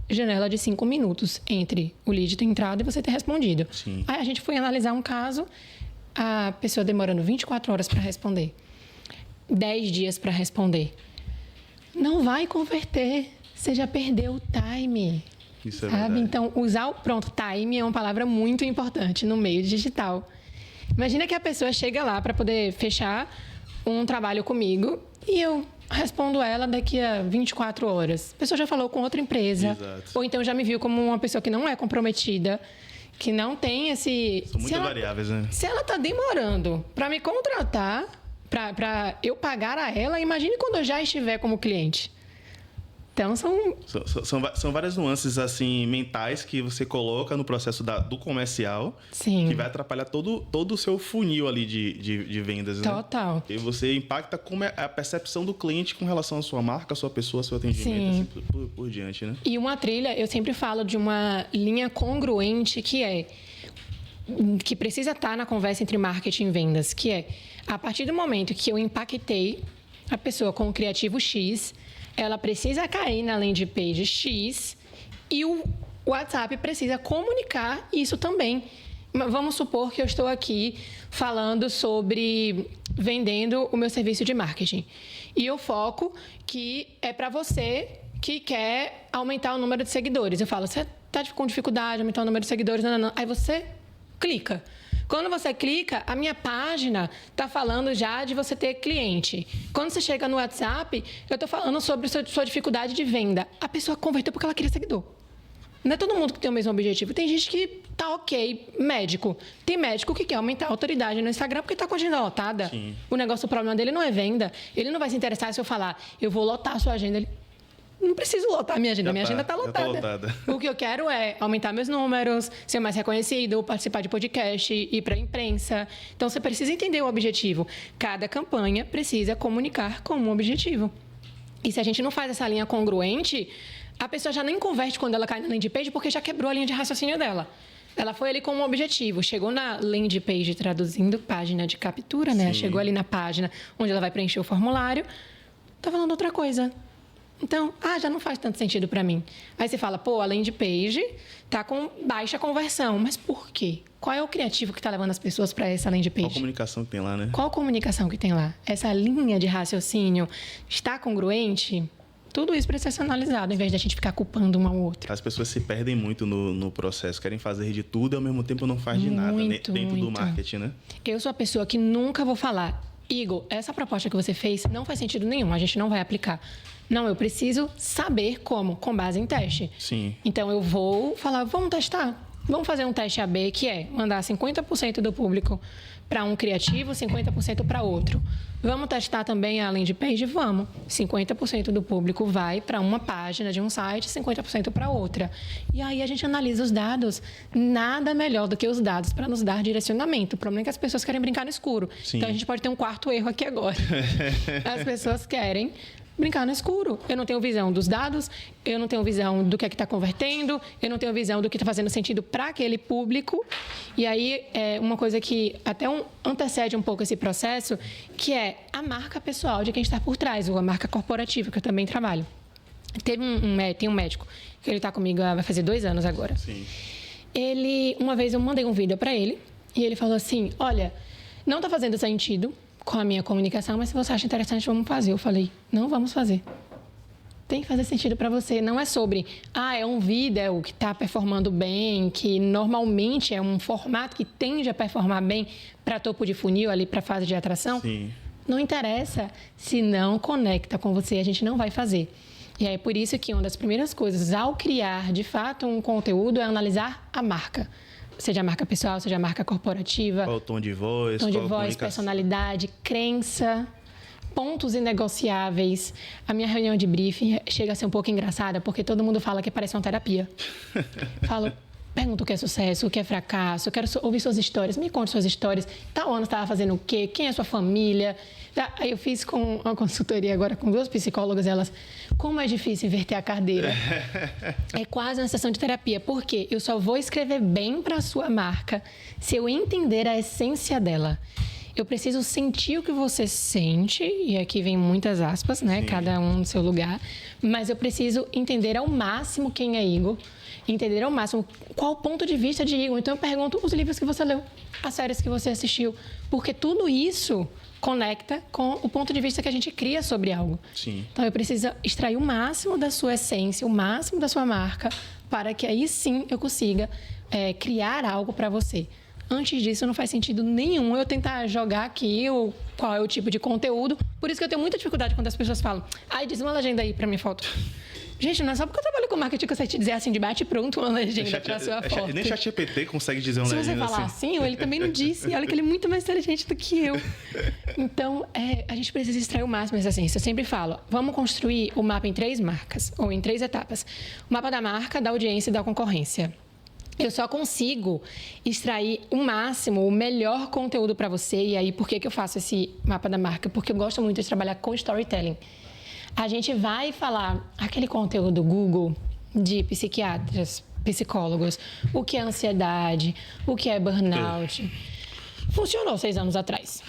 [SPEAKER 1] janela de 5 minutos entre o lead ter entrado e você ter respondido.
[SPEAKER 2] Sim.
[SPEAKER 1] Aí a gente foi analisar um caso, a pessoa demorando 24 horas para responder, 10 dias para responder. Não vai converter. Você já perdeu o time.
[SPEAKER 2] Isso é
[SPEAKER 1] sabe?
[SPEAKER 2] verdade.
[SPEAKER 1] Então, time é uma palavra muito importante no meio digital. Imagina que a pessoa chega lá para poder fechar um trabalho comigo e eu respondo ela daqui a 24 horas. A pessoa já falou com outra empresa.
[SPEAKER 2] Exato.
[SPEAKER 1] Ou então já me viu como uma pessoa que não é comprometida, que não tem esse...
[SPEAKER 2] São muito variáveis, né?
[SPEAKER 1] Se ela está demorando para me contratar, para eu pagar a ela, imagine quando eu já estiver como cliente. Então,
[SPEAKER 2] são várias nuances assim mentais que você coloca no processo do comercial.
[SPEAKER 1] Sim.
[SPEAKER 2] Que vai atrapalhar todo o seu funil ali de vendas.
[SPEAKER 1] Total.
[SPEAKER 2] Né? E você impacta como é a percepção do cliente com relação à sua marca, à sua pessoa, ao seu atendimento, assim, por diante. Né?
[SPEAKER 1] E uma trilha, eu sempre falo de uma linha congruente que precisa estar na conversa entre marketing e vendas, que é, a partir do momento que eu impactei a pessoa com o criativo X, ela precisa cair na landing page X e o WhatsApp precisa comunicar isso também. Vamos supor que eu estou aqui falando sobre vendendo o meu serviço de marketing. E eu foco que é para você que quer aumentar o número de seguidores. Eu falo, você está com dificuldade de aumentar o número de seguidores? Não. Aí você clica. Quando você clica, a minha página está falando já de você ter cliente. Quando você chega no WhatsApp, eu estou falando sobre sua dificuldade de venda. A pessoa converteu porque ela queria seguidor. Não é todo mundo que tem o mesmo objetivo. Tem gente que tá ok, médico. Tem médico que quer aumentar a autoridade no Instagram porque tá com a agenda lotada.
[SPEAKER 2] Sim.
[SPEAKER 1] O problema dele não é venda. Ele não vai se interessar se eu falar, eu vou lotar a sua agenda. Ele, não preciso lotar a minha agenda. Minha agenda tá lotada. O que eu quero é aumentar meus números, ser mais reconhecido, participar de podcast, ir para a imprensa. Então, você precisa entender o objetivo. Cada campanha precisa comunicar com um objetivo. E se a gente não faz essa linha congruente, a pessoa já nem converte quando ela cai na landing page porque já quebrou a linha de raciocínio dela. Ela foi ali com um objetivo, chegou na landing page traduzindo página de captura, né?
[SPEAKER 2] Sim.
[SPEAKER 1] Chegou ali na página onde ela vai preencher o formulário, tá falando outra coisa. Então, já não faz tanto sentido para mim. Aí você fala, a landing page tá com baixa conversão, mas por quê? Qual é o criativo que está levando as pessoas para essa landing page?
[SPEAKER 2] Qual comunicação que tem lá, né?
[SPEAKER 1] Qual comunicação que tem lá? Essa linha de raciocínio está congruente? Tudo isso precisa ser analisado, em vez de a gente ficar culpando um ao outro.
[SPEAKER 2] As pessoas se perdem muito no processo, querem fazer de tudo e ao mesmo tempo não faz de nada dentro do marketing, né?
[SPEAKER 1] Eu sou a pessoa que nunca vou falar, Igor, essa proposta que você fez não faz sentido nenhum, a gente não vai aplicar. Não, eu preciso saber como, com base em teste.
[SPEAKER 2] Sim.
[SPEAKER 1] Então, eu vou falar, vamos testar. Vamos fazer um teste AB, que é mandar 50% do público para um criativo, 50% para outro. Vamos testar também a landing page? Vamos. 50% do público vai para uma página de um site, 50% para outra. E aí a gente analisa os dados. Nada melhor do que os dados para nos dar direcionamento. O problema é que as pessoas querem brincar no escuro.
[SPEAKER 2] Sim.
[SPEAKER 1] Então, a gente pode ter um quarto erro aqui agora. As pessoas querem brincar no escuro. Eu não tenho visão dos dados, eu não tenho visão do que é que está convertendo, eu não tenho visão do que está fazendo sentido para aquele público. E aí, uma coisa que até antecede um pouco esse processo, que é a marca pessoal de quem está por trás, ou a marca corporativa, que eu também trabalho. Tem um médico, que ele está comigo vai fazer 2 anos agora.
[SPEAKER 2] Sim.
[SPEAKER 1] Uma vez eu mandei um vídeo para ele, e ele falou assim, olha, não está fazendo sentido com a minha comunicação, mas se você acha interessante, vamos fazer. Eu falei, não vamos fazer. Tem que fazer sentido para você. Não é sobre, é um vídeo que está performando bem, que normalmente é um formato que tende a performar bem para topo de funil, ali para fase de atração.
[SPEAKER 2] Sim.
[SPEAKER 1] Não interessa. Se não conecta com você, a gente não vai fazer. E é por isso que uma das primeiras coisas, ao criar, de fato, um conteúdo, é analisar a marca. Seja a marca pessoal, seja a marca corporativa.
[SPEAKER 2] Qual o tom de voz?
[SPEAKER 1] Tom de voz, personalidade, crença, pontos inegociáveis. A minha reunião de briefing chega a ser um pouco engraçada, porque todo mundo fala que parece uma terapia. Falo, pergunto o que é sucesso, o que é fracasso, eu quero ouvir suas histórias, me conte suas histórias. Tal ano você estava fazendo o quê? Quem é sua família? Aí eu fiz com uma consultoria agora com 2 psicólogas, elas, como é difícil inverter a cadeira. É quase uma sessão de terapia, porque eu só vou escrever bem para a sua marca se eu entender a essência dela. Eu preciso sentir o que você sente, e aqui vem muitas aspas, né? Sim. Cada um no seu lugar, mas eu preciso entender ao máximo quem é Igor, entender ao máximo qual o ponto de vista de Igor. Então eu pergunto os livros que você leu, as séries que você assistiu, porque tudo isso conecta com o ponto de vista que a gente cria sobre algo.
[SPEAKER 2] Sim.
[SPEAKER 1] Então, eu preciso extrair o máximo da sua essência, o máximo da sua marca, para que aí sim eu consiga criar algo para você. Antes disso, não faz sentido nenhum eu tentar jogar aqui qual é o tipo de conteúdo. Por isso que eu tenho muita dificuldade quando as pessoas falam, diz uma legenda aí para minha foto. Gente, não é só porque eu trabalho com marketing que eu sei te dizer assim, de bate pronto uma legenda para a sua foto.
[SPEAKER 2] Nem ChatGPT consegue dizer uma legenda assim.
[SPEAKER 1] Se você falar assim, ele também não disse. Olha que ele é muito mais inteligente do que eu. Então, a gente precisa extrair o máximo dessa essência. Eu sempre falo, vamos construir o mapa em 3 marcas, ou em 3 etapas. O mapa da marca, da audiência e da concorrência. Eu só consigo extrair o máximo, o melhor conteúdo para você. E aí, por que eu faço esse mapa da marca? Porque eu gosto muito de trabalhar com storytelling. A gente vai falar aquele conteúdo Google de psiquiatras, psicólogos, o que é ansiedade, o que é burnout. Funcionou 6 anos atrás.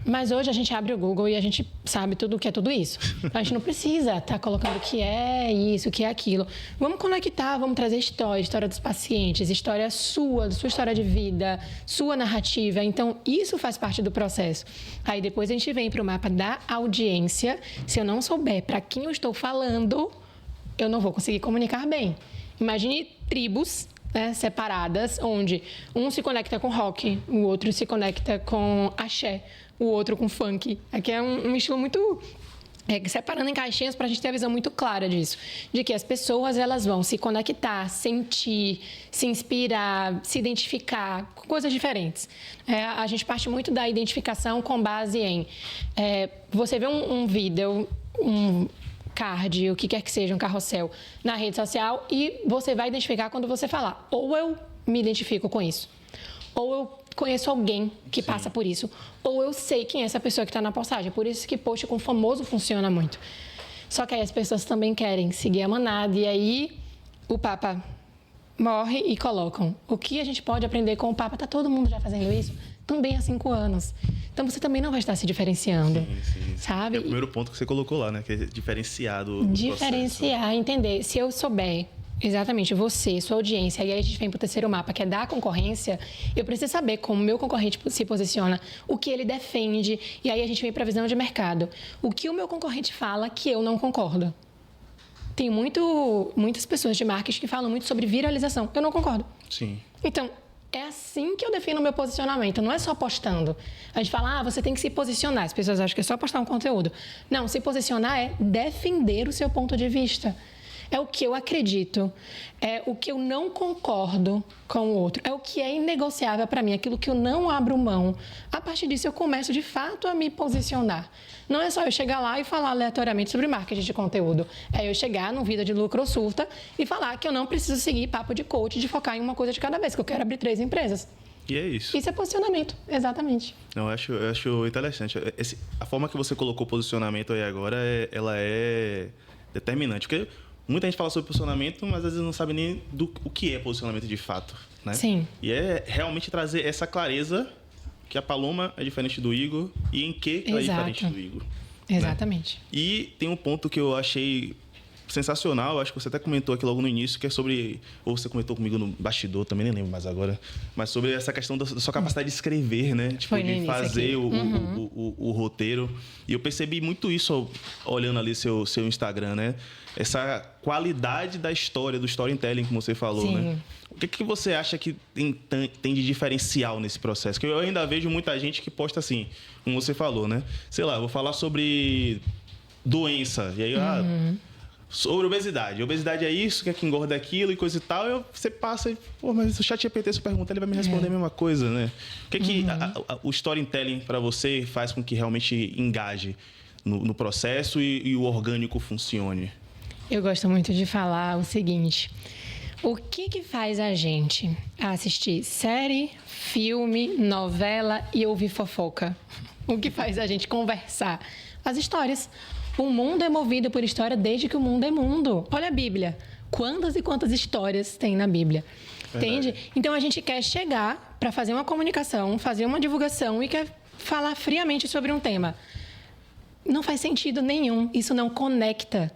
[SPEAKER 1] Mas hoje a gente abre o Google e a gente sabe tudo o que é tudo isso. A gente não precisa estar colocando o que é isso, o que é aquilo. Vamos conectar, vamos trazer história dos pacientes, história sua história de vida, sua narrativa. Então, isso faz parte do processo. Aí depois a gente vem para o mapa da audiência. Se eu não souber para quem eu estou falando, eu não vou conseguir comunicar bem. Imagine tribos, né, separadas, onde um se conecta com rock, o outro se conecta com axé, o outro com funk. Aqui é um estilo muito... separando em caixinhas para a gente ter a visão muito clara disso. De que as pessoas elas vão se conectar, sentir, se inspirar, se identificar com coisas diferentes. A gente parte muito da identificação com base em... você vê um vídeo, um card, o que quer que seja, um carrossel, na rede social e você vai identificar quando você falar. Ou eu me identifico com isso, ou eu conheço alguém que passa por isso, ou eu sei quem é essa pessoa que está na postagem. Por isso que post com famoso funciona muito. Só que aí as pessoas também querem seguir a manada e aí o Papa morre e colocam. O que a gente pode aprender com o Papa? Está todo mundo já fazendo isso? Também há 5 anos. Então, você também não vai estar se diferenciando, sabe?
[SPEAKER 2] É o primeiro ponto que você colocou lá, né? Que é diferenciado.
[SPEAKER 1] Diferenciar, entender. Se eu souber exatamente você, sua audiência, e aí a gente vem para o terceiro mapa, que é da concorrência, eu preciso saber como o meu concorrente se posiciona, o que ele defende, e aí a gente vem para a visão de mercado. O que o meu concorrente fala que eu não concordo. Tem muitas pessoas de marketing que falam muito sobre viralização. Eu não concordo.
[SPEAKER 2] Sim.
[SPEAKER 1] Então, é assim que eu defino o meu posicionamento, não é só postando. A gente fala, você tem que se posicionar. As pessoas acham que é só postar um conteúdo. Não, se posicionar é defender o seu ponto de vista. É o que eu acredito, é o que eu não concordo com o outro, é o que é inegociável para mim, aquilo que eu não abro mão. A partir disso, eu começo, de fato, a me posicionar. Não é só eu chegar lá e falar aleatoriamente sobre marketing de conteúdo. É eu chegar num Vida de Lucro ou Surta e falar que eu não preciso seguir papo de coach, de focar em uma coisa de cada vez, que eu quero abrir 3 empresas.
[SPEAKER 2] E é isso.
[SPEAKER 1] Isso é posicionamento, exatamente.
[SPEAKER 2] Não, eu acho interessante. A forma que você colocou o posicionamento aí agora, ela é determinante. Porque muita gente fala sobre posicionamento, mas às vezes não sabe nem o que é posicionamento de fato, né?
[SPEAKER 1] Sim.
[SPEAKER 2] E é realmente trazer essa clareza que a Paloma é diferente do Igor e em que ela é diferente do Igor.
[SPEAKER 1] Exatamente.
[SPEAKER 2] Né? E tem um ponto que eu achei sensacional, acho que você até comentou aqui logo no início, que é sobre, ou você comentou comigo no bastidor, também nem lembro mais agora, mas sobre essa questão da sua capacidade de escrever, né? Tipo, de fazer o roteiro. E eu percebi muito isso olhando ali seu Instagram, né? Essa qualidade da história, do storytelling que você falou,
[SPEAKER 1] Sim.
[SPEAKER 2] né? O que você acha que tem de diferencial nesse processo? Que eu ainda vejo muita gente que posta assim, como você falou, né? Sei lá, vou falar sobre doença, e aí, sobre obesidade. Obesidade é isso, que engorda aquilo e coisa e tal. Você passa e... mas o ChatGPT, se pergunta, ele vai me responder a mesma coisa, né? O que o storytelling para você faz com que realmente engaje no processo e o orgânico funcione?
[SPEAKER 1] Eu gosto muito de falar o seguinte: o que faz a gente assistir série, filme, novela e ouvir fofoca? O que faz a gente conversar? As histórias. O mundo é movido por história desde que o mundo é mundo. Olha a Bíblia. Quantas e quantas histórias tem na Bíblia? Entende? Então, a gente quer chegar para fazer uma comunicação, fazer uma divulgação e quer falar friamente sobre um tema. Não faz sentido nenhum. Isso não conecta.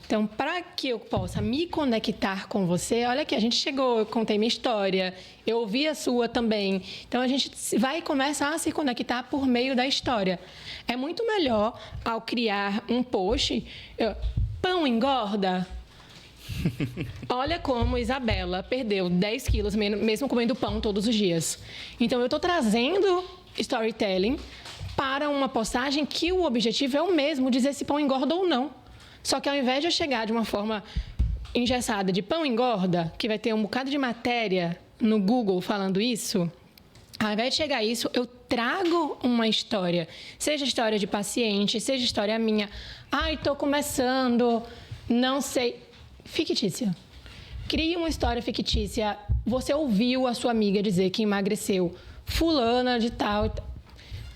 [SPEAKER 1] Então, para que eu possa me conectar com você, olha aqui, a gente chegou, eu contei minha história, eu ouvi a sua também. Então, a gente vai começar a se conectar por meio da história. É muito melhor, ao criar um post, pão engorda? Olha como Isabela perdeu 10 quilos, mesmo comendo pão todos os dias. Então, eu estou trazendo storytelling para uma postagem que o objetivo é o mesmo, dizer se pão engorda ou não. Só que ao invés de eu chegar de uma forma engessada de pão engorda, que vai ter um bocado de matéria no Google falando isso, ao invés de chegar a isso, eu trago uma história. Seja história de paciente, seja história minha. Estou começando, não sei. Fictícia. Crie uma história fictícia. Você ouviu a sua amiga dizer que emagreceu. Fulana de tal.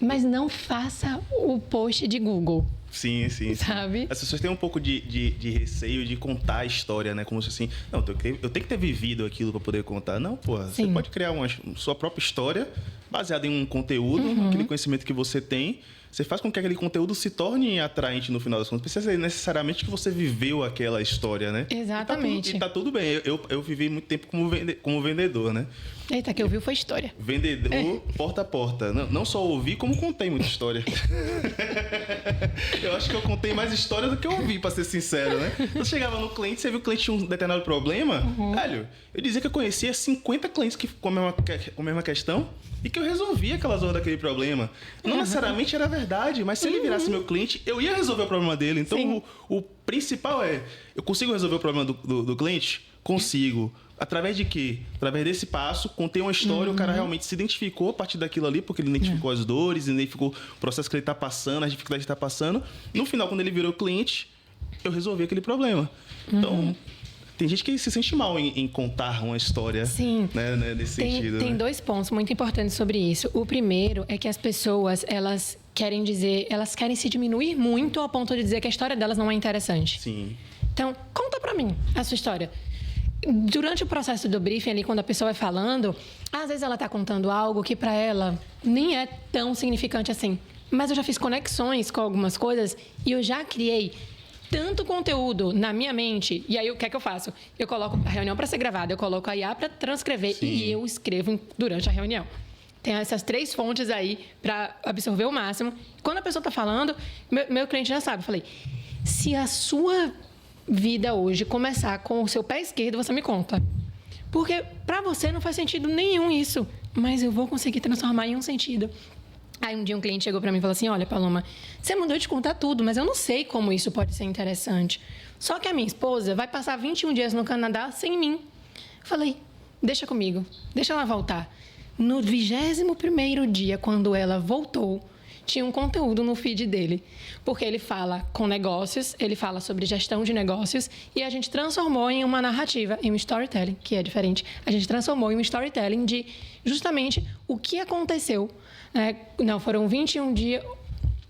[SPEAKER 1] Mas não faça o post de Google.
[SPEAKER 2] Sim.
[SPEAKER 1] Sabe?
[SPEAKER 2] As pessoas têm um pouco de receio de contar a história, né? Como se assim, não, eu tenho que ter vivido aquilo para poder contar. Não, pô, você pode criar sua própria história baseado em um conteúdo, aquele conhecimento que você tem, você faz com que aquele conteúdo se torne atraente no final das contas. Não precisa ser necessariamente que você viveu aquela história, né?
[SPEAKER 1] Exatamente.
[SPEAKER 2] E tá tudo bem. Eu vivi muito tempo como vendedor, né?
[SPEAKER 1] Eita, que eu vi foi história.
[SPEAKER 2] Vendedor porta a porta. Não só ouvi, como contei muita história. Eu acho que eu contei mais história do que eu ouvi, pra ser sincero, né? Você chegava no cliente, você viu que o cliente tinha um determinado problema, velho, eu dizia que eu conhecia 50 clientes com a mesma questão e que eu resolvia aquelas horas daquele problema. Não necessariamente era verdade, mas se ele virasse meu cliente, eu ia resolver o problema dele. Então, o principal é, eu consigo resolver o problema do cliente? Consigo. Através de quê? Através desse passo, contei uma história, o cara realmente se identificou a partir daquilo ali, porque ele identificou as dores, identificou o processo que ele está passando, as dificuldades que ele está passando. No final, quando ele virou cliente, eu resolvi aquele problema. Então, tem gente que se sente mal em contar uma história.
[SPEAKER 1] Sim.
[SPEAKER 2] Né, nesse sentido.
[SPEAKER 1] Tem 2 pontos muito importantes sobre isso. O primeiro é que as pessoas, elas querem se diminuir muito ao ponto de dizer que a história delas não é interessante.
[SPEAKER 2] Sim.
[SPEAKER 1] Então, conta pra mim a sua história. Durante o processo do briefing ali, quando a pessoa vai falando, às vezes ela está contando algo que para ela nem é tão significante assim. Mas eu já fiz conexões com algumas coisas e eu já criei tanto conteúdo na minha mente. E aí, o que é que eu faço? Eu coloco a reunião para ser gravada, eu coloco a IA para transcrever e eu escrevo durante a reunião. Tem essas 3 fontes aí para absorver o máximo. Quando a pessoa está falando, meu cliente já sabe. Eu falei, se a sua vida hoje começar com o seu pé esquerdo, você me conta. Porque para você não faz sentido nenhum isso, mas eu vou conseguir transformar em um sentido. Aí um dia um cliente chegou para mim e falou assim, olha, Paloma, você mandou de contar tudo, mas eu não sei como isso pode ser interessante. Só que a minha esposa vai passar 21 dias no Canadá sem mim. Eu falei, deixa comigo, deixa ela voltar. No 21º dia, quando ela voltou, tinha um conteúdo no feed dele, porque ele fala com negócios, ele fala sobre gestão de negócios e a gente transformou em uma narrativa, em um storytelling, que é diferente. A gente transformou em um storytelling de justamente o que aconteceu. Não, foram 21 dias...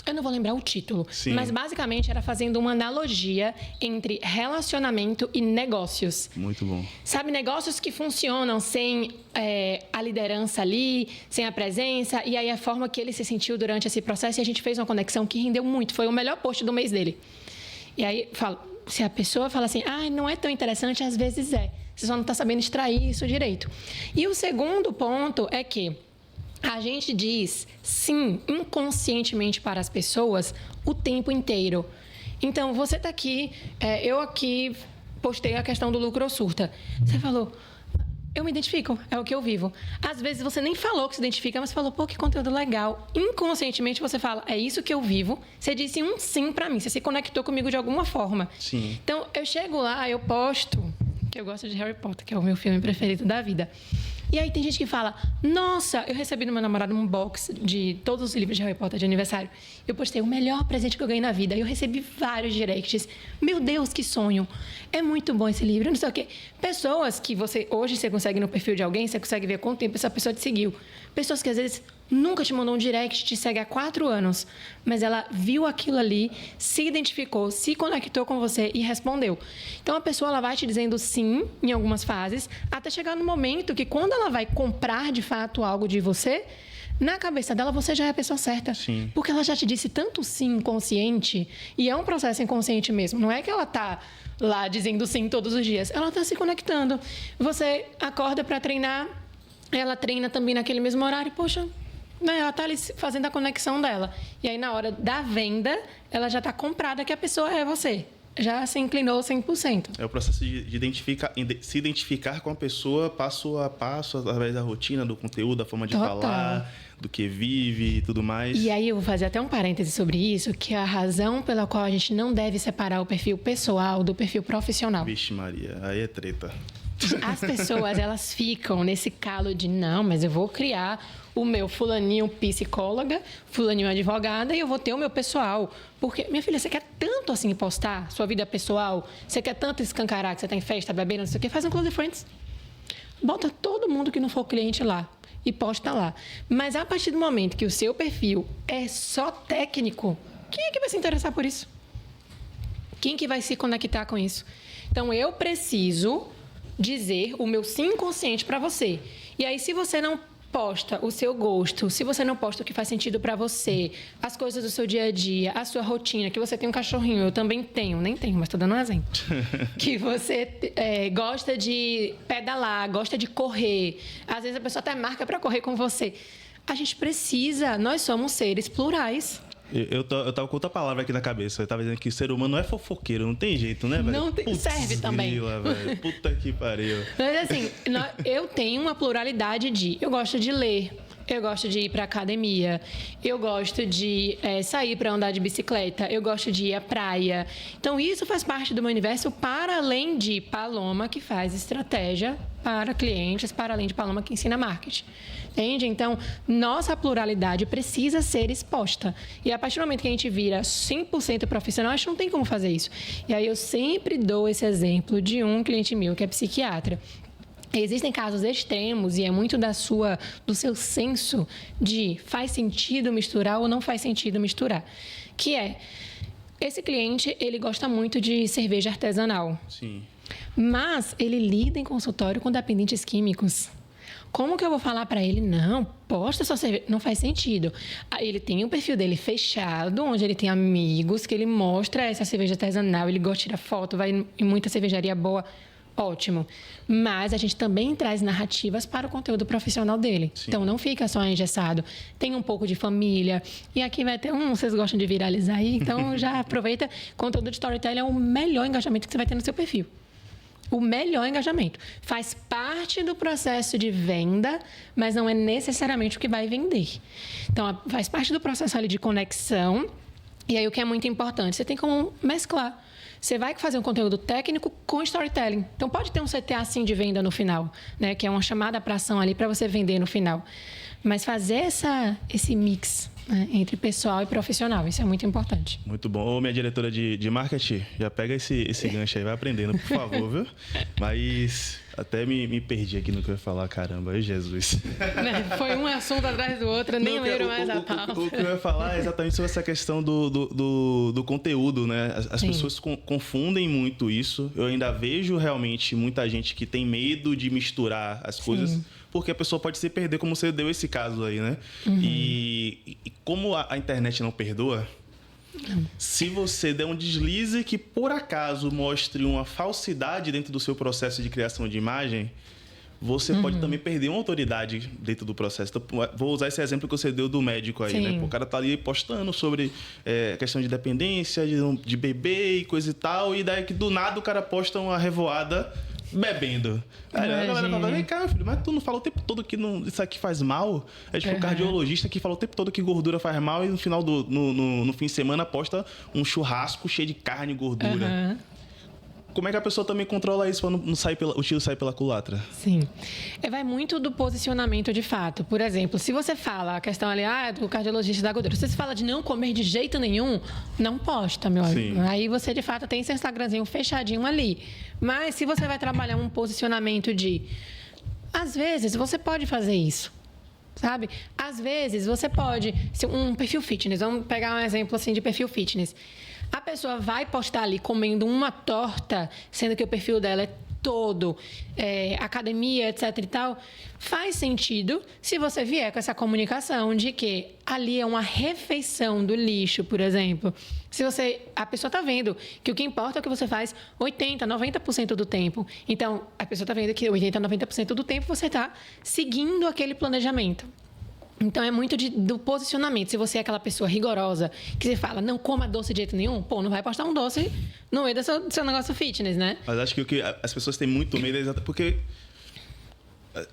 [SPEAKER 1] Eu não vou lembrar o título, mas basicamente era fazendo uma analogia entre relacionamento e negócios.
[SPEAKER 2] Muito bom.
[SPEAKER 1] Sabe, negócios que funcionam sem a liderança ali, sem a presença, e aí a forma que ele se sentiu durante esse processo, e a gente fez uma conexão que rendeu muito, foi o melhor post do mês dele. E aí, se a pessoa fala assim, não é tão interessante, às vezes é. Você só não está sabendo extrair isso direito. E o segundo ponto é que a gente diz sim inconscientemente para as pessoas o tempo inteiro. Então, você está aqui, eu aqui postei a questão do lucro ou surta. Você falou, eu me identifico, é o que eu vivo. Às vezes você nem falou que se identifica, mas falou, pô, que conteúdo legal. Inconscientemente você fala, é isso que eu vivo. Você disse um sim para mim, você se conectou comigo de alguma forma.
[SPEAKER 2] Sim.
[SPEAKER 1] Então, eu chego lá, eu posto, que eu gosto de Harry Potter, que é o meu filme preferido da vida. E aí tem gente que fala, nossa, eu recebi do meu namorado um box de todos os livros de Harry Potter de aniversário. Eu postei o melhor presente que eu ganhei na vida. E eu recebi vários directs. Meu Deus, que sonho. É muito bom esse livro, não sei o quê. Pessoas que hoje você consegue no perfil de alguém, você consegue ver quanto tempo essa pessoa te seguiu. Pessoas que às vezes nunca te mandou um direct, te segue há 4 anos, mas ela viu aquilo ali, se identificou, se conectou com você e respondeu. Então, a pessoa ela vai te dizendo sim em algumas fases, até chegar no momento que quando ela vai comprar de fato algo de você, na cabeça dela você já é a pessoa certa.
[SPEAKER 2] Sim.
[SPEAKER 1] Porque ela já te disse tanto sim inconsciente, e é um processo inconsciente mesmo. Não é que ela está lá dizendo sim todos os dias, ela está se conectando. Você acorda para treinar, ela treina também naquele mesmo horário, poxa... Ela está ali fazendo a conexão dela. E aí, na hora da venda, ela já está comprada que a pessoa é você. Já se inclinou 100%.
[SPEAKER 2] É o processo de se identificar com a pessoa passo a passo, através da rotina, do conteúdo, da forma de falar, do que vive e tudo mais.
[SPEAKER 1] E aí, eu vou fazer até um parêntese sobre isso, que é a razão pela qual a gente não deve separar o perfil pessoal do perfil profissional.
[SPEAKER 2] Vixe Maria, aí é treta.
[SPEAKER 1] As pessoas, elas ficam nesse calo de, não, mas eu vou criar o meu fulaninho psicóloga, fulaninho advogada e eu vou ter o meu pessoal. Porque, minha filha, você quer tanto assim postar sua vida pessoal? Você quer tanto escancarar que você está em festa, bebendo, não sei o quê? Faz um Close Friends. Bota todo mundo que não for cliente lá e posta lá. Mas a partir do momento que o seu perfil é só técnico, quem é que vai se interessar por isso? Quem que vai se conectar com isso? Então, eu preciso dizer o meu sim consciente para você. E aí, se você não posta o seu gosto, se você não posta o que faz sentido para você, as coisas do seu dia a dia, a sua rotina, que você tem um cachorrinho, eu também tenho, nem tenho, mas estou dando um exemplo. Que você gosta de pedalar, gosta de correr, às vezes a pessoa até marca para correr com você. A gente precisa, nós somos seres plurais.
[SPEAKER 2] Eu tava com outra palavra aqui na cabeça. Eu tava dizendo que o ser humano não é fofoqueiro, não tem jeito, né, velho?
[SPEAKER 1] Não tem,
[SPEAKER 2] Putz,
[SPEAKER 1] serve também.
[SPEAKER 2] Grila, velho. Puta que pariu.
[SPEAKER 1] Mas assim, eu tenho uma pluralidade eu gosto de ler, eu gosto de ir para academia, eu gosto de sair para andar de bicicleta, eu gosto de ir à praia. Então, isso faz parte do meu universo, para além de Paloma, que faz estratégia para clientes, para além de Paloma, que ensina marketing. Entende? Então, nossa pluralidade precisa ser exposta. E a partir do momento que a gente vira 100% profissional, a gente não tem como fazer isso. E aí eu sempre dou esse exemplo de um cliente meu que é psiquiatra. Existem casos extremos e é muito do seu senso de faz sentido misturar ou não faz sentido misturar. Que esse cliente, ele gosta muito de cerveja artesanal.
[SPEAKER 2] Sim.
[SPEAKER 1] Mas ele lida em consultório com dependentes químicos. Como que eu vou falar para ele? Não, posta sua cerveja. Não faz sentido. Aí ele tem o perfil dele fechado, onde ele tem amigos, que ele mostra essa cerveja artesanal, ele gosta de tirar foto, vai em muita cervejaria boa. Ótimo. Mas a gente também traz narrativas para o conteúdo profissional dele. Sim. Então, não fica só engessado. Tem um pouco de família. E aqui vai ter vocês gostam de viralizar aí, então já aproveita. Conteúdo de storytelling é o melhor engajamento que você vai ter no seu perfil. O melhor engajamento. Faz parte do processo de venda, mas não é necessariamente o que vai vender. Então, faz parte do processo ali de conexão. E aí, o que é muito importante, você tem como mesclar. Você vai fazer um conteúdo técnico com storytelling. Então, pode ter um CTA assim de venda no final, né? Que é uma chamada para ação ali para você vender no final. Mas fazer esse mix, né, entre pessoal e profissional, isso é muito importante.
[SPEAKER 2] Muito bom. Ô, minha diretora de marketing, já pega esse gancho aí, vai aprendendo, por favor, viu? Mas até me perdi aqui no que eu ia falar, caramba, ai Jesus.
[SPEAKER 1] Foi um assunto atrás do outro, nem lembro mais a pauta.
[SPEAKER 2] O que eu ia falar é exatamente sobre essa questão do conteúdo, né? As pessoas confundem muito isso. Eu ainda vejo realmente muita gente que tem medo de misturar as coisas. Sim. Porque a pessoa pode se perder, como você deu esse caso aí, né? Uhum. E como a internet não perdoa, se você der um deslize que, por acaso, mostre uma falsidade dentro do seu processo de criação de imagem, você pode também perder uma autoridade dentro do processo. Então, vou usar esse exemplo que você deu do médico aí, né? O cara tá ali postando sobre questão de dependência, de bebê e coisa e tal, e daí que do nada o cara posta uma revoada bebendo. Aí a galera fala, vem cá, meu filho, mas tu não falou o tempo todo que isso aqui faz mal? É tipo o cardiologista que falou o tempo todo que gordura faz mal e no final no fim de semana posta um churrasco cheio de carne e gordura. Como é que a pessoa também controla isso para não sair o tiro sair pela culatra?
[SPEAKER 1] Sim. Vai muito do posicionamento de fato. Por exemplo, se você fala a questão ali, do cardiologista da gordura, se você fala de não comer de jeito nenhum, não posta, meu amigo. Aí você, de fato, tem seu Instagramzinho fechadinho ali. Mas se você vai trabalhar um posicionamento às vezes, você pode fazer isso. Sabe? Às vezes, você pode... Um perfil fitness, vamos pegar um exemplo assim de perfil fitness. A pessoa vai postar ali comendo uma torta, sendo que o perfil dela é todo academia, etc e tal. Faz sentido se você vier com essa comunicação de que ali é uma refeição do lixo, por exemplo. A pessoa está vendo que o que importa é o que você faz 80%, 90% do tempo. Então, a pessoa está vendo que 80%, 90% do tempo você está seguindo aquele planejamento. Então, é muito do posicionamento. Se você é aquela pessoa rigorosa, que você fala, não coma doce de jeito nenhum, não vai postar um doce no meio do seu negócio fitness, né?
[SPEAKER 2] Mas acho que o que as pessoas têm muito medo é exatamente porque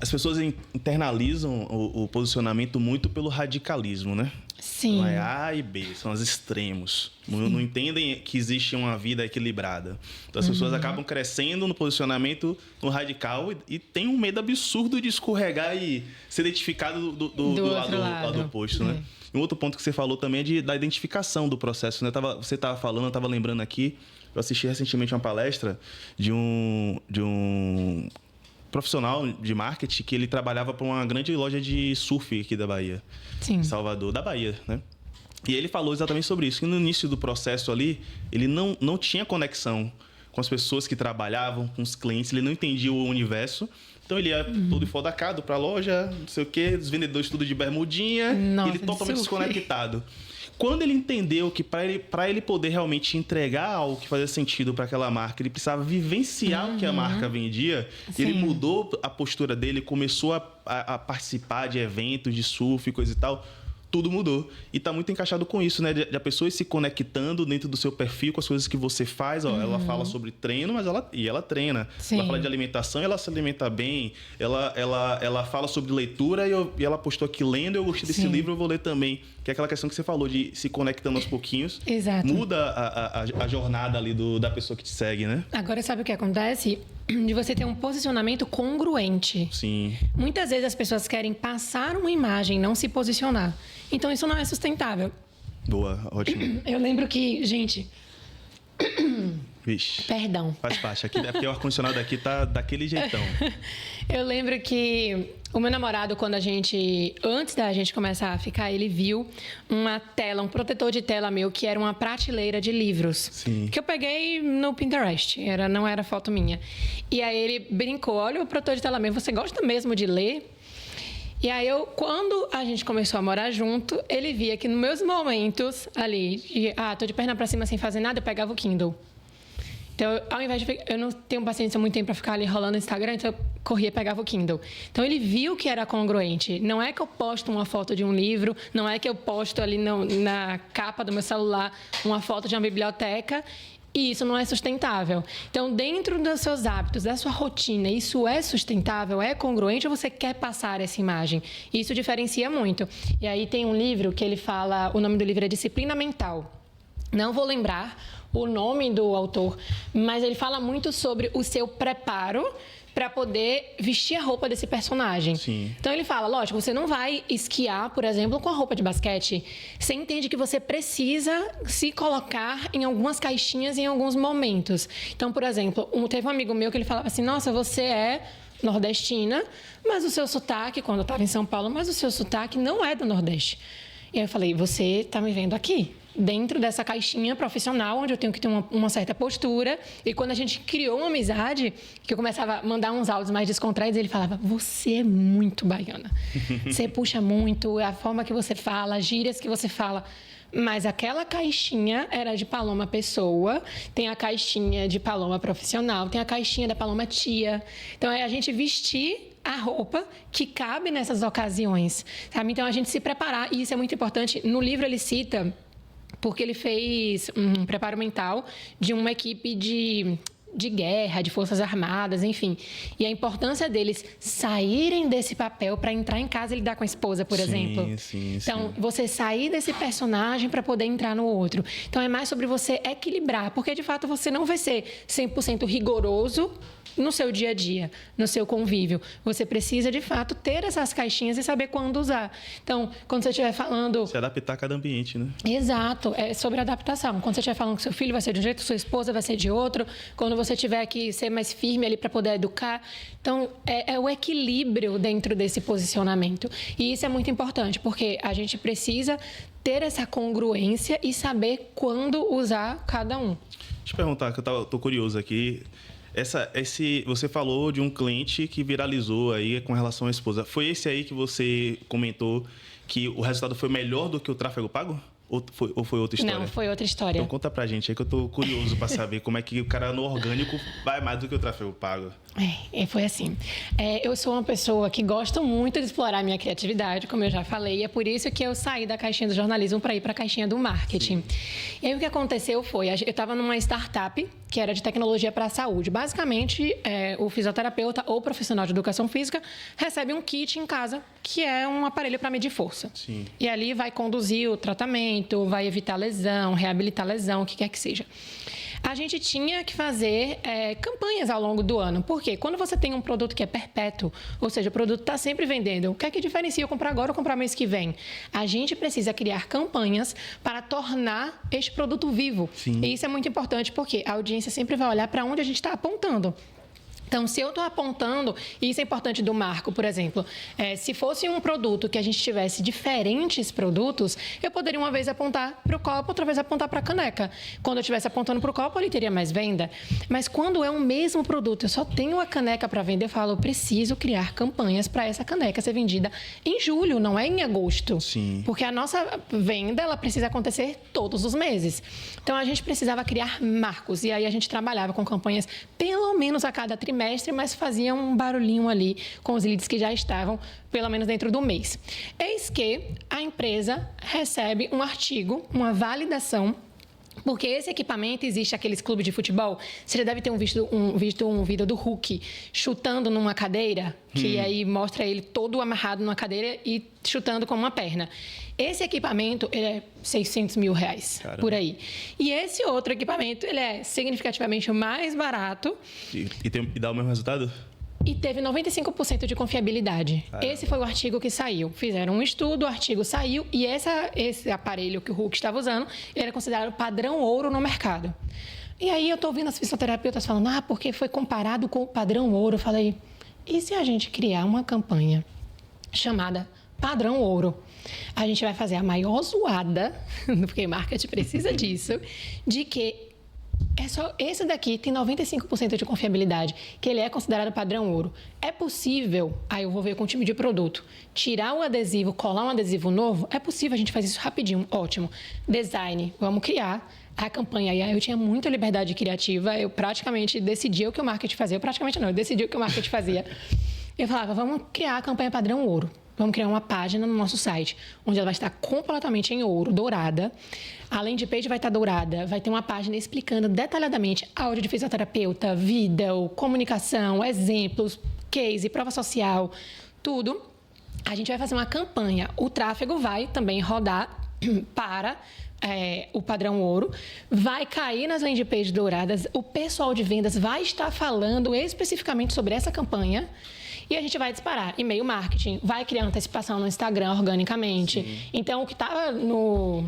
[SPEAKER 2] as pessoas internalizam o posicionamento muito pelo radicalismo, né?
[SPEAKER 1] Sim.
[SPEAKER 2] Não é A e B, são os extremos. Não entendem que existe uma vida equilibrada. Então, as pessoas acabam crescendo no posicionamento no radical e tem um medo absurdo de escorregar e ser identificado do lado oposto, né? Um outro ponto que você falou também é da identificação do processo, né? Você estava falando, eu estava lembrando aqui, eu assisti recentemente uma palestra de um profissional de marketing que ele trabalhava para uma grande loja de surf aqui da Bahia.
[SPEAKER 1] Sim.
[SPEAKER 2] Em Salvador, da Bahia, né? E ele falou exatamente sobre isso, que no início do processo ali, ele não tinha conexão com as pessoas que trabalhavam, com os clientes, ele não entendia o universo. Então ele ia todo enfodacado pra loja, não sei o quê, os vendedores tudo de bermudinha,
[SPEAKER 1] Nossa,
[SPEAKER 2] ele totalmente desconectado. Quando ele entendeu que para ele poder realmente entregar algo que fazia sentido para aquela marca, ele precisava vivenciar o que a marca vendia, ele mudou a postura dele, começou a participar de eventos de surf e coisa e tal. Tudo mudou. E tá muito encaixado com isso, né? De a pessoa se conectando dentro do seu perfil com as coisas que você faz. Ó, ela fala sobre treino, mas ela treina.
[SPEAKER 1] Sim.
[SPEAKER 2] Ela fala de alimentação, ela se alimenta bem. Ela fala sobre leitura e ela postou aqui lendo. Eu gostei desse livro, eu vou ler também. Que é aquela questão que você falou de se conectando aos pouquinhos.
[SPEAKER 1] Exato.
[SPEAKER 2] Muda a jornada ali da pessoa que te segue, né?
[SPEAKER 1] Agora, sabe o que acontece? De você ter um posicionamento congruente.
[SPEAKER 2] Sim.
[SPEAKER 1] Muitas vezes as pessoas querem passar uma imagem, não se posicionar. Então, isso não é sustentável.
[SPEAKER 2] Boa, ótimo.
[SPEAKER 1] Eu lembro que, gente...
[SPEAKER 2] Vixe.
[SPEAKER 1] Perdão.
[SPEAKER 2] Faz parte. Aqui, é porque o ar-condicionado aqui tá daquele jeitão.
[SPEAKER 1] Eu lembro que o meu namorado, antes da gente começar a ficar, ele viu uma tela, um protetor de tela meu, que era uma prateleira de livros.
[SPEAKER 2] Sim.
[SPEAKER 1] Que eu peguei no Pinterest, não era foto minha. E aí ele brincou, olha o protetor de tela meu, você gosta mesmo de ler? E aí, quando a gente começou a morar junto, ele via que nos meus momentos ali, tô de perna pra cima sem fazer nada, eu pegava o Kindle. Então, ao invés de... Eu não tenho paciência muito tempo para ficar ali rolando no Instagram, então eu corria e pegava o Kindle. Então, ele viu que era congruente. Não é que eu posto uma foto de um livro, não é que eu posto ali na capa do meu celular uma foto de uma biblioteca, e isso não é sustentável. Então, dentro dos seus hábitos, da sua rotina, isso é sustentável, é congruente, ou você quer passar essa imagem? Isso diferencia muito. E aí tem um livro que ele fala... O nome do livro é Disciplina Mental. Não vou lembrar o nome do autor, mas ele fala muito sobre o seu preparo para poder vestir a roupa desse personagem.
[SPEAKER 2] Sim.
[SPEAKER 1] Então ele fala, lógico, você não vai esquiar, por exemplo, com a roupa de basquete. Você entende que você precisa se colocar em algumas caixinhas em alguns momentos. Então, por exemplo, teve um amigo meu que ele falava assim, nossa, você é nordestina, mas o seu sotaque, quando eu estava em São Paulo, mas o seu sotaque não é do Nordeste. E aí eu falei, você está me vendo aqui, dentro dessa caixinha profissional, onde eu tenho que ter uma certa postura. E quando a gente criou uma amizade, que eu começava a mandar uns áudios mais descontraídos, ele falava, você é muito baiana. Você puxa muito, a forma que você fala, as gírias que você fala. Mas aquela caixinha era de Paloma pessoa, tem a caixinha de Paloma profissional, tem a caixinha da Paloma tia. Então, é a gente vestir a roupa que cabe nessas ocasiões, sabe? Então, a gente se preparar, e isso é muito importante. No livro, ele cita, porque ele fez um preparo mental de uma equipe de guerra, de forças armadas, enfim. E a importância deles saírem desse papel para entrar em casa e lidar com a esposa, por exemplo. Então, você sair desse personagem para poder entrar no outro. Então, é mais sobre você equilibrar, porque, de fato, você não vai ser 100% rigoroso no seu dia a dia, no seu convívio. Você precisa, de fato, ter essas caixinhas e saber quando usar. Então, quando você estiver falando...
[SPEAKER 2] Se adaptar a cada ambiente, né?
[SPEAKER 1] Exato, é sobre adaptação. Quando você estiver falando que seu filho vai ser de um jeito, sua esposa vai ser de outro, quando você tiver que ser mais firme ali para poder educar. Então, é o equilíbrio dentro desse posicionamento. E isso é muito importante, porque a gente precisa ter essa congruência e saber quando usar cada um.
[SPEAKER 2] Deixa eu perguntar, que eu tô curioso aqui. Você falou de um cliente que viralizou aí com relação à esposa. Foi esse aí que você comentou que o resultado foi melhor do que o tráfego pago? Ou foi outra história?
[SPEAKER 1] Não, foi outra história.
[SPEAKER 2] Então conta pra gente aí que eu tô curioso pra saber como é que o cara no orgânico vai mais do que o tráfego pago.
[SPEAKER 1] Foi assim. Eu sou uma pessoa que gosta muito de explorar a minha criatividade, como eu já falei, e é por isso que eu saí da caixinha do jornalismo para ir para a caixinha do marketing. Sim. E aí o que aconteceu foi, eu estava numa startup que era de tecnologia para a saúde. Basicamente, o fisioterapeuta ou profissional de educação física recebe um kit em casa, que é um aparelho para medir força.
[SPEAKER 2] Sim.
[SPEAKER 1] E ali vai conduzir o tratamento, vai evitar lesão, reabilitar lesão, o que quer que seja. A gente tinha que fazer campanhas ao longo do ano. Por quê? Quando você tem um produto que é perpétuo, ou seja, o produto está sempre vendendo, o que é que diferencia eu comprar agora ou comprar mês que vem? A gente precisa criar campanhas para tornar este produto vivo.
[SPEAKER 2] Sim.
[SPEAKER 1] E isso é muito importante porque a audiência sempre vai olhar para onde a gente está apontando. Então, se eu estou apontando, e isso é importante do marco, por exemplo, se fosse um produto que a gente tivesse diferentes produtos, eu poderia uma vez apontar para o copo, outra vez apontar para a caneca. Quando eu estivesse apontando para o copo, ele teria mais venda. Mas quando é o mesmo produto, eu só tenho a caneca para vender, eu falo, eu preciso criar campanhas para essa caneca ser vendida em julho, não é em agosto.
[SPEAKER 2] Sim.
[SPEAKER 1] Porque a nossa venda, ela precisa acontecer todos os meses. Então, a gente precisava criar marcos. E aí, a gente trabalhava com campanhas pelo menos a cada trimestre, mas fazia um barulhinho ali com os leads que já estavam, pelo menos dentro do mês. Eis que a empresa recebe um artigo, uma validação, porque esse equipamento existe aqueles clubes de futebol. Você já deve ter visto um vídeo do Hulk chutando numa cadeira, que aí mostra ele todo amarrado numa cadeira e chutando com uma perna. Esse equipamento, ele é R$600 mil, Caramba. Por aí. E esse outro equipamento, ele é significativamente mais barato.
[SPEAKER 2] E dá o mesmo resultado?
[SPEAKER 1] E teve 95% de confiabilidade. Caramba. Esse foi o artigo que saiu. Fizeram um estudo, o artigo saiu e esse aparelho que o Hulk estava usando, ele era considerado padrão ouro no mercado. E aí eu estou ouvindo as fisioterapeutas falando, porque foi comparado com o padrão ouro. Eu falei, e se a gente criar uma campanha chamada Padrão Ouro? A gente vai fazer a maior zoada, porque marketing precisa disso, de que esse daqui tem 95% de confiabilidade, que ele é considerado padrão ouro. É possível, aí eu vou ver com o time de produto, tirar o adesivo, colar um adesivo novo? É possível, a gente faz isso rapidinho, ótimo. Design, vamos criar a campanha. E aí eu tinha muita liberdade criativa, eu praticamente decidia o que o marketing fazia. Eu decidia o que o marketing fazia. Eu falava, vamos criar a campanha padrão ouro. Vamos criar uma página no nosso site, onde ela vai estar completamente em ouro, dourada. A landing page vai estar dourada, vai ter uma página explicando detalhadamente áudio de fisioterapeuta, vídeo, comunicação, exemplos, case, prova social, tudo. A gente vai fazer uma campanha. O tráfego vai também rodar para o padrão ouro, vai cair nas landing pages douradas, o pessoal de vendas vai estar falando especificamente sobre essa campanha. E a gente vai disparar e-mail marketing, vai criar antecipação no Instagram organicamente. Sim. Então, o que estava no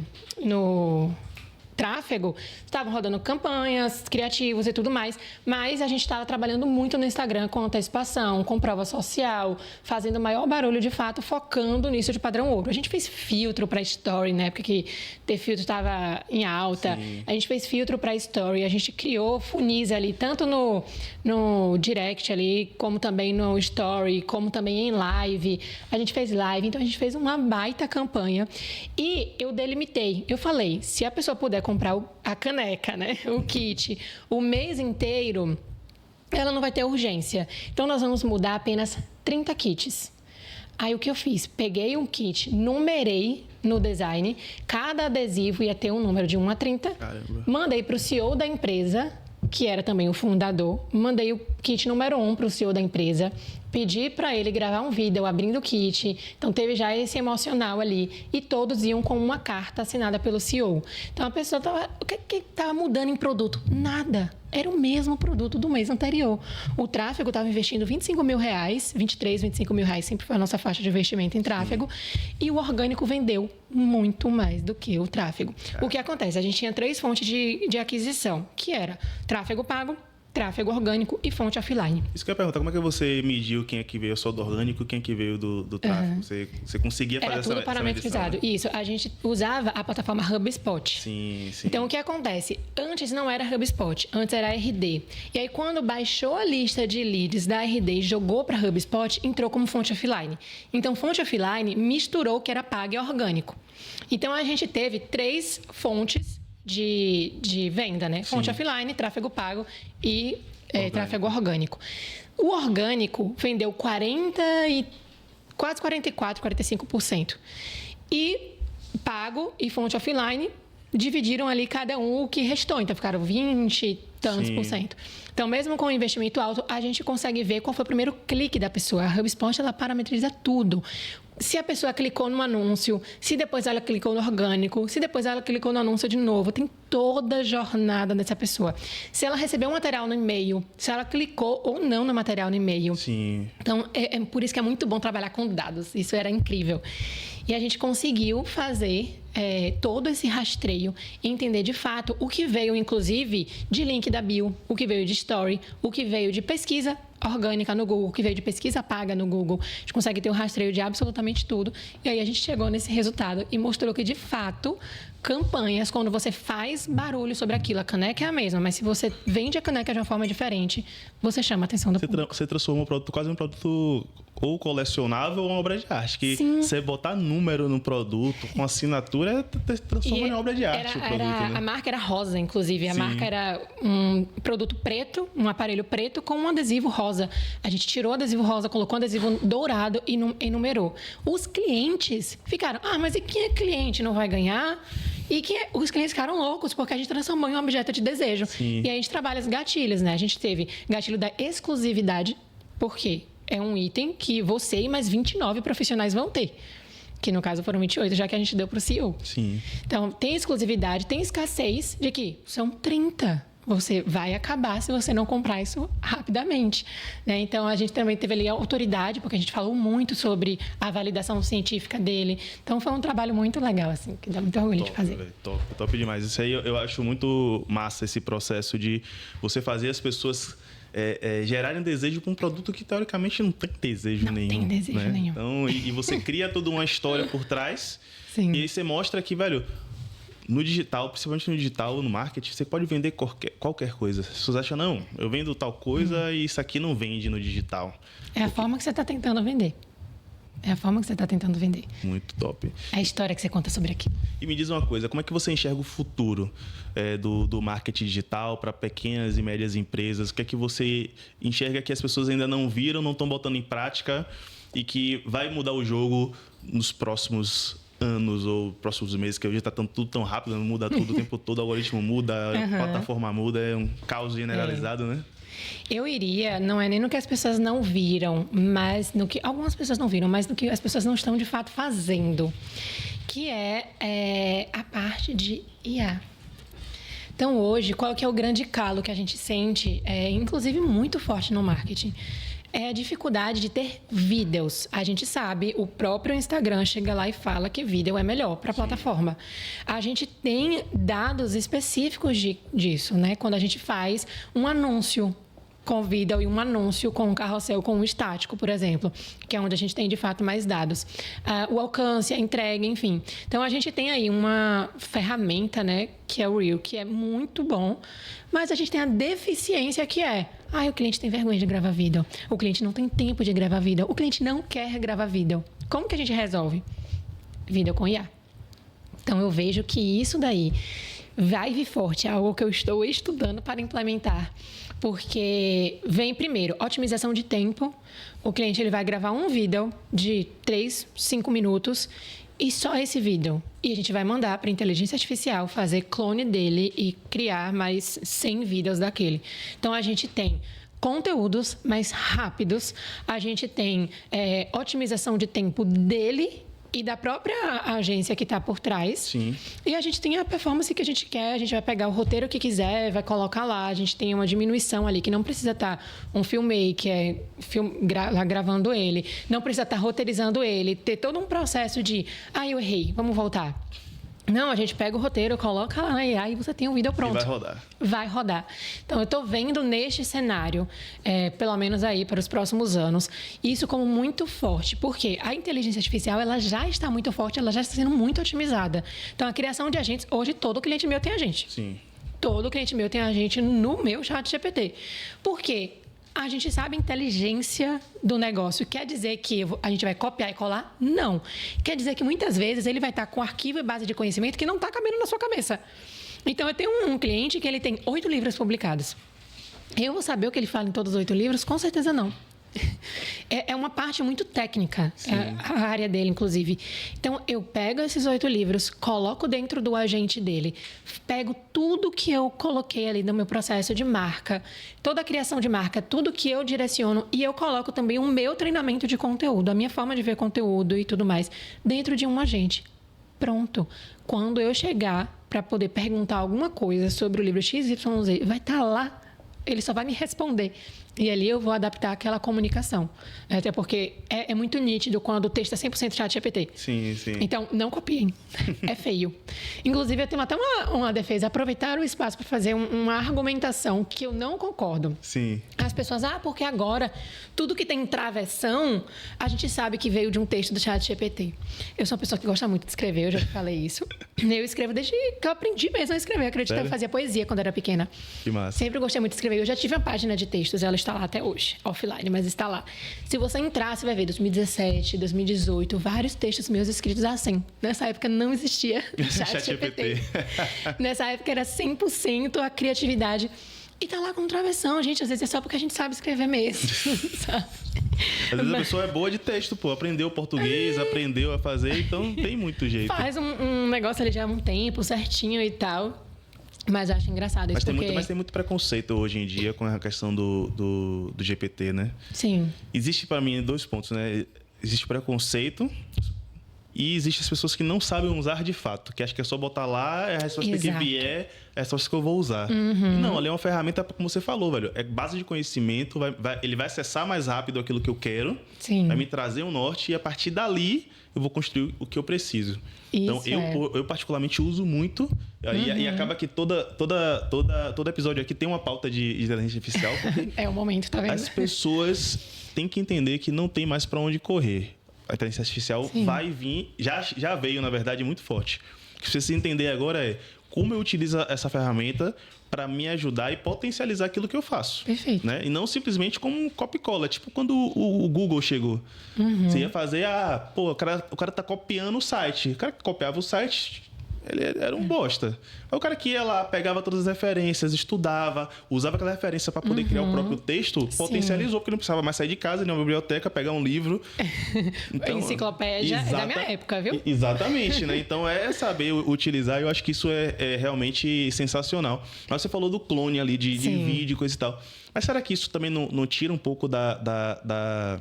[SPEAKER 1] tráfego, estavam rodando campanhas, criativos e tudo mais, mas a gente estava trabalhando muito no Instagram com antecipação, com prova social, fazendo maior barulho de fato, focando nisso de padrão ouro. A gente fez filtro para story, na época que ter filtro estava em alta. Sim. A gente fez filtro para story, a gente criou funis ali, tanto no direct ali, como também no story, como também em live. A gente fez live, então a gente fez uma baita campanha. E eu delimitei, eu falei, se a pessoa puder comprar a caneca, né? O kit, o mês inteiro, ela não vai ter urgência. Então, nós vamos mudar apenas 30 kits. Aí, o que eu fiz? Peguei um kit, numerei no design, cada adesivo ia ter um número de 1 a 30. Caramba. Mandei para o CEO da empresa, que era também o fundador, mandei o kit número 1 para o CEO da empresa, pedi para ele gravar um vídeo abrindo o kit, então teve já esse emocional ali, e todos iam com uma carta assinada pelo CEO. Então a pessoa estava, o que estava mudando em produto? Nada, era o mesmo produto do mês anterior. O tráfego estava investindo R$25 mil, 23, R$25 mil, sempre foi a nossa faixa de investimento em tráfego, e o orgânico vendeu muito mais do que o tráfego. O que acontece? A gente tinha 3 fontes de aquisição, que era tráfego pago, tráfego orgânico e fonte offline.
[SPEAKER 2] Isso que eu ia perguntar, como é que você mediu quem é que veio só do orgânico e quem é que veio do tráfego? Você conseguia fazer essa medição? Era tudo parametrizado. Né?
[SPEAKER 1] Isso, a gente usava a plataforma HubSpot.
[SPEAKER 2] Sim.
[SPEAKER 1] Então, o que acontece? Antes não era HubSpot, antes era RD. E aí, quando baixou a lista de leads da RD e jogou para HubSpot, entrou como fonte offline. Então, fonte offline misturou o que era pago e orgânico. Então, a gente teve 3 fontes de venda, né? Fonte offline, tráfego pago e tráfego orgânico. O orgânico vendeu quase 44%, 45%. E pago e fonte offline dividiram ali cada um o que restou. Então, ficaram 20 e tantos por cento. Então, mesmo com o investimento alto, a gente consegue ver qual foi o primeiro clique da pessoa. A HubSpot, ela parametriza tudo. Se a pessoa clicou no anúncio, se depois ela clicou no orgânico, se depois ela clicou no anúncio de novo, tem toda a jornada dessa pessoa. Se ela recebeu um material no e-mail, se ela clicou ou não no material no e-mail.
[SPEAKER 2] Sim.
[SPEAKER 1] Então, é por isso que é muito bom trabalhar com dados. Isso era incrível. E a gente conseguiu fazer todo esse rastreio e entender de fato o que veio, inclusive, de link da bio, o que veio de story, o que veio de pesquisa orgânica no Google, que veio de pesquisa paga no Google. A gente consegue ter o rastreio de absolutamente tudo. E aí a gente chegou nesse resultado e mostrou que, de fato, campanhas, quando você faz barulho sobre aquilo, a caneca é a mesma, mas se você vende a caneca de uma forma diferente, você chama a atenção do público.
[SPEAKER 2] Você transforma o produto quase um produto ou colecionável ou uma obra de arte. Que
[SPEAKER 1] Sim.
[SPEAKER 2] você botar número no produto, com assinatura, transforma em obra de arte o produto, né?
[SPEAKER 1] A marca era rosa, inclusive. A
[SPEAKER 2] Sim.
[SPEAKER 1] marca era um produto preto, um aparelho preto com um adesivo rosa. A gente tirou o adesivo rosa, colocou um adesivo dourado e enumerou. Os clientes ficaram, mas e quem é cliente não vai ganhar? E os clientes ficaram loucos, porque a gente transformou em um objeto de desejo.
[SPEAKER 2] Sim.
[SPEAKER 1] E aí a gente trabalha os gatilhos, né? A gente teve gatilho da exclusividade, por quê? É um item que você e mais 29 profissionais vão ter. Que no caso foram 28, já que a gente deu para o CEO.
[SPEAKER 2] Sim.
[SPEAKER 1] Então, tem exclusividade, tem escassez de que são 30. Você vai acabar se você não comprar isso rapidamente, né? Então, a gente também teve ali a autoridade, porque a gente falou muito sobre a validação científica dele. Então, foi um trabalho muito legal, assim, que dá muito orgulho de fazer.
[SPEAKER 2] Véio, top demais. Isso aí eu acho muito massa, esse processo de você fazer as pessoas gerarem desejo com um produto que, teoricamente, não tem desejo nenhum.
[SPEAKER 1] Não tem desejo nenhum.
[SPEAKER 2] Então, e você cria toda uma história por trás.
[SPEAKER 1] Sim.
[SPEAKER 2] E aí você mostra que, velho, no digital, principalmente no digital, no marketing, você pode vender qualquer coisa. As pessoas acham, não, eu vendo tal coisa e isso aqui não vende no digital.
[SPEAKER 1] É a forma que você está tentando vender. É a forma que você está tentando vender.
[SPEAKER 2] Muito top.
[SPEAKER 1] É a história que você conta sobre aquilo.
[SPEAKER 2] E me diz uma coisa, como é que você enxerga o futuro do marketing digital para pequenas e médias empresas? O que é que você enxerga que as pessoas ainda não viram, não estão botando em prática e que vai mudar o jogo nos próximos anos ou próximos meses, que hoje está tudo tão rápido, muda tudo o tempo todo, o algoritmo muda, a plataforma muda, é um caos generalizado, né?
[SPEAKER 1] Eu iria, não é nem no que as pessoas não viram, mas no que algumas pessoas não viram, mas no que as pessoas não estão de fato fazendo, que é a parte de IA. Então, hoje, qual que é o grande calo que a gente sente, inclusive muito forte no marketing? É a dificuldade de ter vídeos. A gente sabe, o próprio Instagram chega lá e fala que vídeo é melhor para a plataforma. A gente tem dados específicos disso, né? Quando a gente faz um anúncio com vídeo e um anúncio com um carrossel, com um estático, por exemplo, que é onde a gente tem, de fato, mais dados. O alcance, a entrega, enfim. Então, a gente tem aí uma ferramenta, né, que é o Reel, que é muito bom, mas a gente tem a deficiência que o cliente tem vergonha de gravar vídeo, o cliente não tem tempo de gravar vídeo, o cliente não quer gravar vídeo. Como que a gente resolve? Vídeo com IA. Então, eu vejo que isso daí vai vir forte, é algo que eu estou estudando para implementar. Porque vem primeiro, otimização de tempo. O cliente ele vai gravar um vídeo de 3, 5 minutos e só esse vídeo. E a gente vai mandar para a inteligência artificial fazer clone dele e criar mais 100 vídeos daquele. Então, a gente tem conteúdos mais rápidos, a gente tem otimização de tempo dele e da própria agência que está por trás.
[SPEAKER 2] Sim. E
[SPEAKER 1] a gente tem a performance que a gente quer, a gente vai pegar o roteiro que quiser, vai colocar lá, a gente tem uma diminuição ali, que não precisa estar um filmmaker lá gravando ele, não precisa estar roteirizando ele, ter todo um processo de, eu errei, vamos voltar. Não, a gente pega o roteiro, coloca lá na AI e você tem o vídeo pronto.
[SPEAKER 2] E vai rodar.
[SPEAKER 1] Vai rodar. Então, eu estou vendo neste cenário, pelo menos aí para os próximos anos, isso como muito forte. Porque a inteligência artificial, ela já está muito forte, ela já está sendo muito otimizada. Então, a criação de agentes, hoje todo cliente meu tem agente.
[SPEAKER 2] Sim.
[SPEAKER 1] Todo cliente meu tem agente no meu chat GPT. Por quê? A gente sabe a inteligência do negócio. Quer dizer que a gente vai copiar e colar? Não. Quer dizer que muitas vezes ele vai estar com arquivo e base de conhecimento que não está cabendo na sua cabeça. Então, eu tenho um cliente que ele tem 8 livros publicados. Eu vou saber o que ele fala em todos os 8 livros? Com certeza não. É uma parte muito técnica, a área dele, inclusive. Então, eu pego esses 8 livros, coloco dentro do agente dele, pego tudo que eu coloquei ali no meu processo de marca, toda a criação de marca, tudo que eu direciono, e eu coloco também o meu treinamento de conteúdo, a minha forma de ver conteúdo e tudo mais, dentro de um agente. Pronto. Quando eu chegar para poder perguntar alguma coisa sobre o livro XYZ, vai estar lá. Ele só vai me responder E ali eu vou adaptar aquela comunicação. Até porque é muito nítido quando o texto é 100% ChatGPT.
[SPEAKER 2] Sim, sim.
[SPEAKER 1] Então, não copiem. É feio. Inclusive, eu tenho até uma defesa. Aproveitar o espaço para fazer uma argumentação que eu não concordo.
[SPEAKER 2] Sim.
[SPEAKER 1] As pessoas, porque agora tudo que tem travessão, a gente sabe que veio de um texto do ChatGPT. Eu sou uma pessoa que gosta muito de escrever, eu já falei isso. Eu escrevo desde que eu aprendi mesmo a escrever. Eu acredito que eu fazia poesia quando era pequena.
[SPEAKER 2] Que massa.
[SPEAKER 1] Sempre gostei muito de escrever. Eu já tive uma página de textos, ela está lá até hoje, offline, mas está lá. Se você entrar, você vai ver 2017, 2018, vários textos meus escritos assim. Nessa época não existia ChatGPT. Nessa época era 100% a criatividade. E tá lá com travessão, gente. Às vezes é só porque a gente sabe escrever mesmo, sabe?
[SPEAKER 2] Às vezes a pessoa é boa de texto, pô. Aprendeu português, aprendeu a fazer, então não tem muito jeito.
[SPEAKER 1] Faz um negócio ali já há um tempo, certinho e tal. Mas eu acho engraçado isso,
[SPEAKER 2] Mas tem muito preconceito hoje em dia com a questão do GPT, né?
[SPEAKER 1] Sim.
[SPEAKER 2] Existe, para mim, 2 pontos, né? Existe preconceito e existem as pessoas que não sabem usar de fato, que acham que é só botar lá, a resposta que vier é a resposta que eu vou usar.
[SPEAKER 1] Uhum.
[SPEAKER 2] Não, ali é uma ferramenta, como você falou, velho. É base de conhecimento, ele vai acessar mais rápido aquilo que eu quero,
[SPEAKER 1] Sim.
[SPEAKER 2] vai me trazer um norte e a partir dali eu vou construir o que eu preciso. Então, eu particularmente uso muito e acaba que todo episódio aqui tem uma pauta de inteligência artificial.
[SPEAKER 1] É o momento, tá vendo?
[SPEAKER 2] As pessoas têm que entender que não tem mais para onde correr. A inteligência artificial vai vir, já veio, na verdade, muito forte. O que você entender agora é como eu utilizo essa ferramenta para me ajudar e potencializar aquilo que eu faço.
[SPEAKER 1] Perfeito.
[SPEAKER 2] Né? E não simplesmente como um copy-cola. Tipo quando o Google chegou. Você ia fazer, o cara tá copiando o site. O cara que copiava o site, ele era um bosta. Aí o cara que ia lá, pegava todas as referências, estudava, usava aquela referência para poder criar o próprio texto, potencializou, porque não precisava mais sair de casa, ir na biblioteca, pegar um livro.
[SPEAKER 1] Então, enciclopédia é da minha época, viu?
[SPEAKER 2] Exatamente, né? Então é saber utilizar, eu acho que isso é realmente sensacional. Mas você falou do clone ali, de vídeo e coisa e tal. Mas será que isso também não tira um pouco da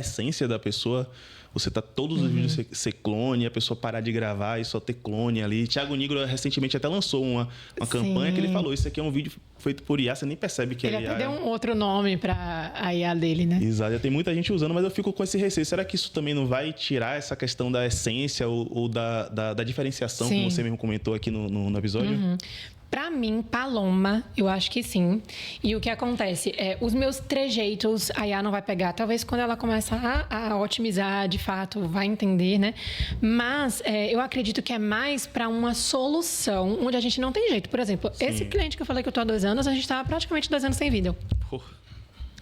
[SPEAKER 2] essência da pessoa? Você tá todos os vídeos ser clone, a pessoa parar de gravar e só ter clone ali. Thiago Nigro recentemente até lançou uma campanha que ele falou, isso aqui é um vídeo feito por IA, você nem percebe que é IA.
[SPEAKER 1] Ele até deu um outro nome para a IA dele, né?
[SPEAKER 2] Exato, tem muita gente usando, mas eu fico com esse receio. Será que isso também não vai tirar essa questão da essência ou da diferenciação, como você mesmo comentou aqui no episódio?
[SPEAKER 1] Para mim, Paloma, eu acho que sim. E o que acontece é, os meus trejeitos, a IA não vai pegar. Talvez quando ela começar a otimizar, de fato, vai entender, né? Mas eu acredito que é mais para uma solução onde a gente não tem jeito. Por exemplo, esse cliente que eu falei que eu tô há 2 anos, a gente estava praticamente 2 anos sem vídeo.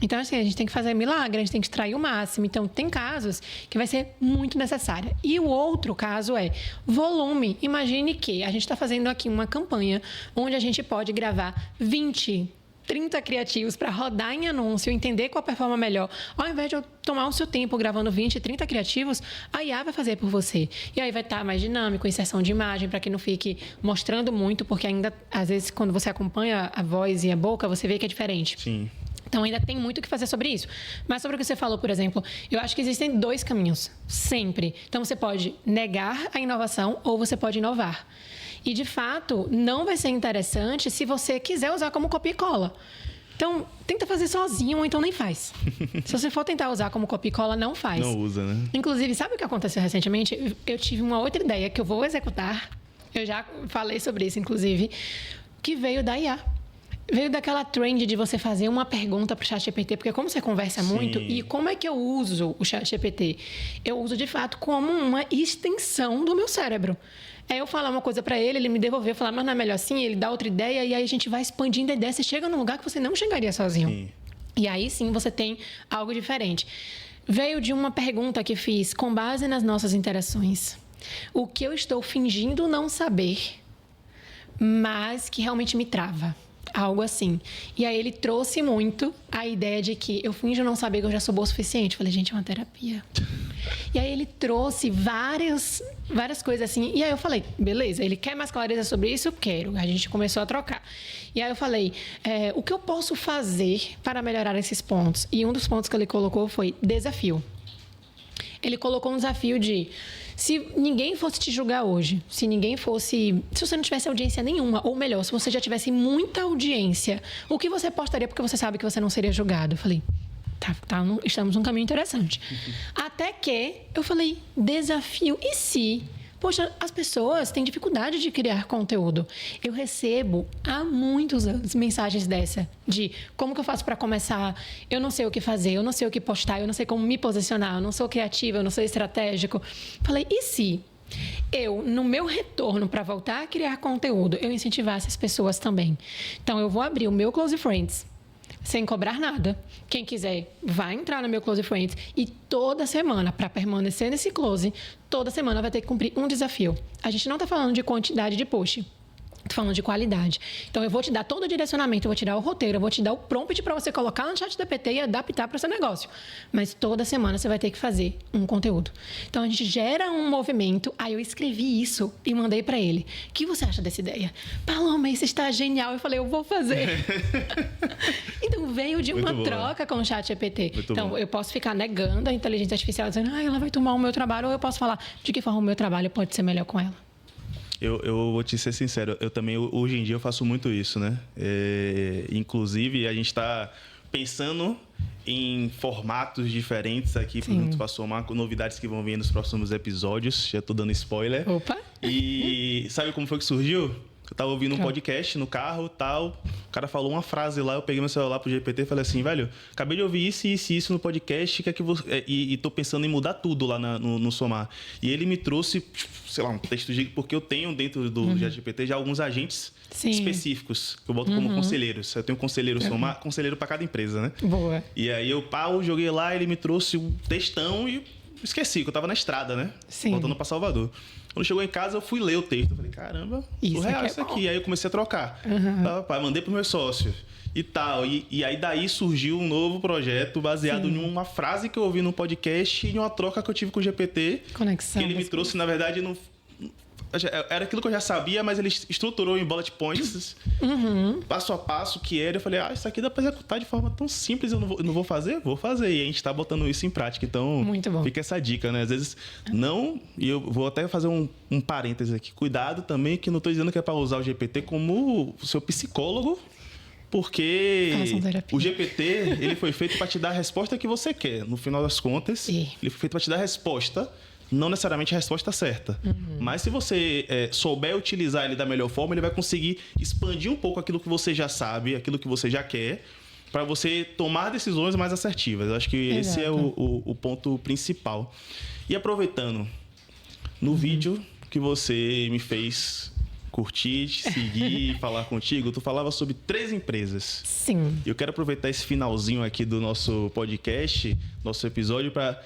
[SPEAKER 1] Então, assim, a gente tem que fazer milagre, a gente tem que extrair o máximo. Então, tem casos que vai ser muito necessário. E o outro caso é volume. Imagine que a gente está fazendo aqui uma campanha onde a gente pode gravar 20, 30 criativos para rodar em anúncio, entender qual performa melhor. Ao invés de eu tomar o seu tempo gravando 20, 30 criativos, a IA vai fazer por você. E aí vai estar mais dinâmico, inserção de imagem, para que não fique mostrando muito, porque ainda, às vezes, quando você acompanha a voz e a boca, você vê que é diferente.
[SPEAKER 2] Sim.
[SPEAKER 1] Então, ainda tem muito o que fazer sobre isso. Mas sobre o que você falou, por exemplo, eu acho que existem 2 caminhos, sempre. Então, você pode negar a inovação ou você pode inovar. E, de fato, não vai ser interessante se você quiser usar como copia e cola. Então, tenta fazer sozinho ou então nem faz. Se você for tentar usar como copia e cola, não faz.
[SPEAKER 2] Não usa, né?
[SPEAKER 1] Inclusive, sabe o que aconteceu recentemente? Eu tive uma outra ideia que eu vou executar. Eu já falei sobre isso, inclusive, que veio da IA. Veio daquela trend de você fazer uma pergunta para o ChatGPT, porque como você conversa muito, e como é que eu uso o ChatGPT? Eu uso, de fato, como uma extensão do meu cérebro. É eu falar uma coisa para ele, ele me devolver, falar, mas não é melhor assim? Ele dá outra ideia, e aí a gente vai expandindo a ideia. Você chega num lugar que você não chegaria sozinho.
[SPEAKER 2] Sim.
[SPEAKER 1] E aí sim você tem algo diferente. Veio de uma pergunta que fiz com base nas nossas interações. O que eu estou fingindo não saber, mas que realmente me trava. Algo assim. E aí ele trouxe muito a ideia de que eu finjo não saber que eu já sou boa o suficiente. Eu falei, gente, é uma terapia. E aí ele trouxe várias coisas assim. E aí eu falei, beleza, ele quer mais clareza sobre isso? Eu quero. A gente começou a trocar. E aí eu falei, o que eu posso fazer para melhorar esses pontos? E um dos pontos que ele colocou foi desafio. Ele colocou um desafio de Se ninguém fosse te julgar hoje, se você não tivesse audiência nenhuma, ou melhor, se você já tivesse muita audiência, o que você postaria porque você sabe que você não seria julgado? Eu falei, estamos num caminho interessante. Até que eu falei, desafio, e se... Poxa, as pessoas têm dificuldade de criar conteúdo. Eu recebo há muitos anos mensagens dessa, de como que eu faço para começar, eu não sei o que fazer, eu não sei o que postar, eu não sei como me posicionar, eu não sou criativa, eu não sou estratégico. Falei, e se eu, no meu retorno para voltar a criar conteúdo, eu incentivasse as pessoas também? Então, eu vou abrir o meu Close Friends, sem cobrar nada. Quem quiser, vai entrar no meu Close Friends e toda semana, para permanecer nesse close, toda semana vai ter que cumprir um desafio. A gente não está falando de quantidade de post. Estou falando de qualidade. Então, eu vou te dar todo o direcionamento, eu vou te dar o roteiro, eu vou te dar o prompt para você colocar no ChatGPT e adaptar para o seu negócio. Mas toda semana você vai ter que fazer um conteúdo. Então, a gente gera um movimento. Aí eu escrevi isso e mandei para ele. O que você acha dessa ideia? Paloma, isso está genial. Eu falei, eu vou fazer. Então, veio de uma troca com o ChatGPT. Então, eu posso ficar negando a inteligência artificial, dizendo, ela vai tomar o meu trabalho, ou eu posso falar de que forma o meu trabalho pode ser melhor com ela.
[SPEAKER 2] Eu vou te ser sincero, eu também, hoje em dia, eu faço muito isso, né? Inclusive, a gente está pensando em formatos diferentes aqui para somar com novidades que vão vir nos próximos episódios. Já estou dando spoiler.
[SPEAKER 1] Opa!
[SPEAKER 2] E sabe como foi que surgiu? Eu estava ouvindo um podcast no carro, tal. O cara falou uma frase lá, eu peguei meu celular pro GPT e falei assim, velho, acabei de ouvir isso e isso no podcast, e tô pensando em mudar tudo lá no Somar. E ele me trouxe, sei lá, um texto porque eu tenho dentro do GPT já alguns agentes específicos que eu boto como conselheiros. Eu tenho um conselheiro Somar, conselheiro para cada empresa, né?
[SPEAKER 1] Boa.
[SPEAKER 2] E aí eu joguei lá, ele me trouxe um textão e esqueci que eu tava na estrada, né?
[SPEAKER 1] Sim.
[SPEAKER 2] Voltando para Salvador. Quando chegou em casa, eu fui ler o texto. Eu falei, caramba, surreal isso aqui. Aí eu comecei a trocar. Mandei pro meu sócio e tal. E aí daí surgiu um novo projeto baseado em uma frase que eu ouvi no podcast e em uma troca que eu tive com o GPT.
[SPEAKER 1] Conexão.
[SPEAKER 2] Que ele me trouxe, na verdade, era aquilo que eu já sabia, mas ele estruturou em bullet points, passo a passo, que era. Eu falei, isso aqui dá pra executar de forma tão simples, eu não vou fazer? Vou fazer. E a gente tá botando isso em prática. Então,
[SPEAKER 1] muito bom.
[SPEAKER 2] Fica essa dica, né? Às vezes, não... E eu vou até fazer um parêntese aqui. Cuidado também, que não tô dizendo que é pra usar o GPT como o seu psicólogo, porque o GPT, ele foi feito para te dar a resposta que você quer. No final das contas, ele foi feito para te dar a resposta, não necessariamente a resposta certa. Mas se você souber utilizar ele da melhor forma, ele vai conseguir expandir um pouco aquilo que você já sabe, aquilo que você já quer, para você tomar decisões mais assertivas. Eu acho que esse é o ponto principal. E aproveitando, no vídeo que você me fez curtir, te seguir, falar contigo, tu falava sobre 3 empresas.
[SPEAKER 1] Sim.
[SPEAKER 2] Eu quero aproveitar esse finalzinho aqui do nosso podcast, nosso episódio, para...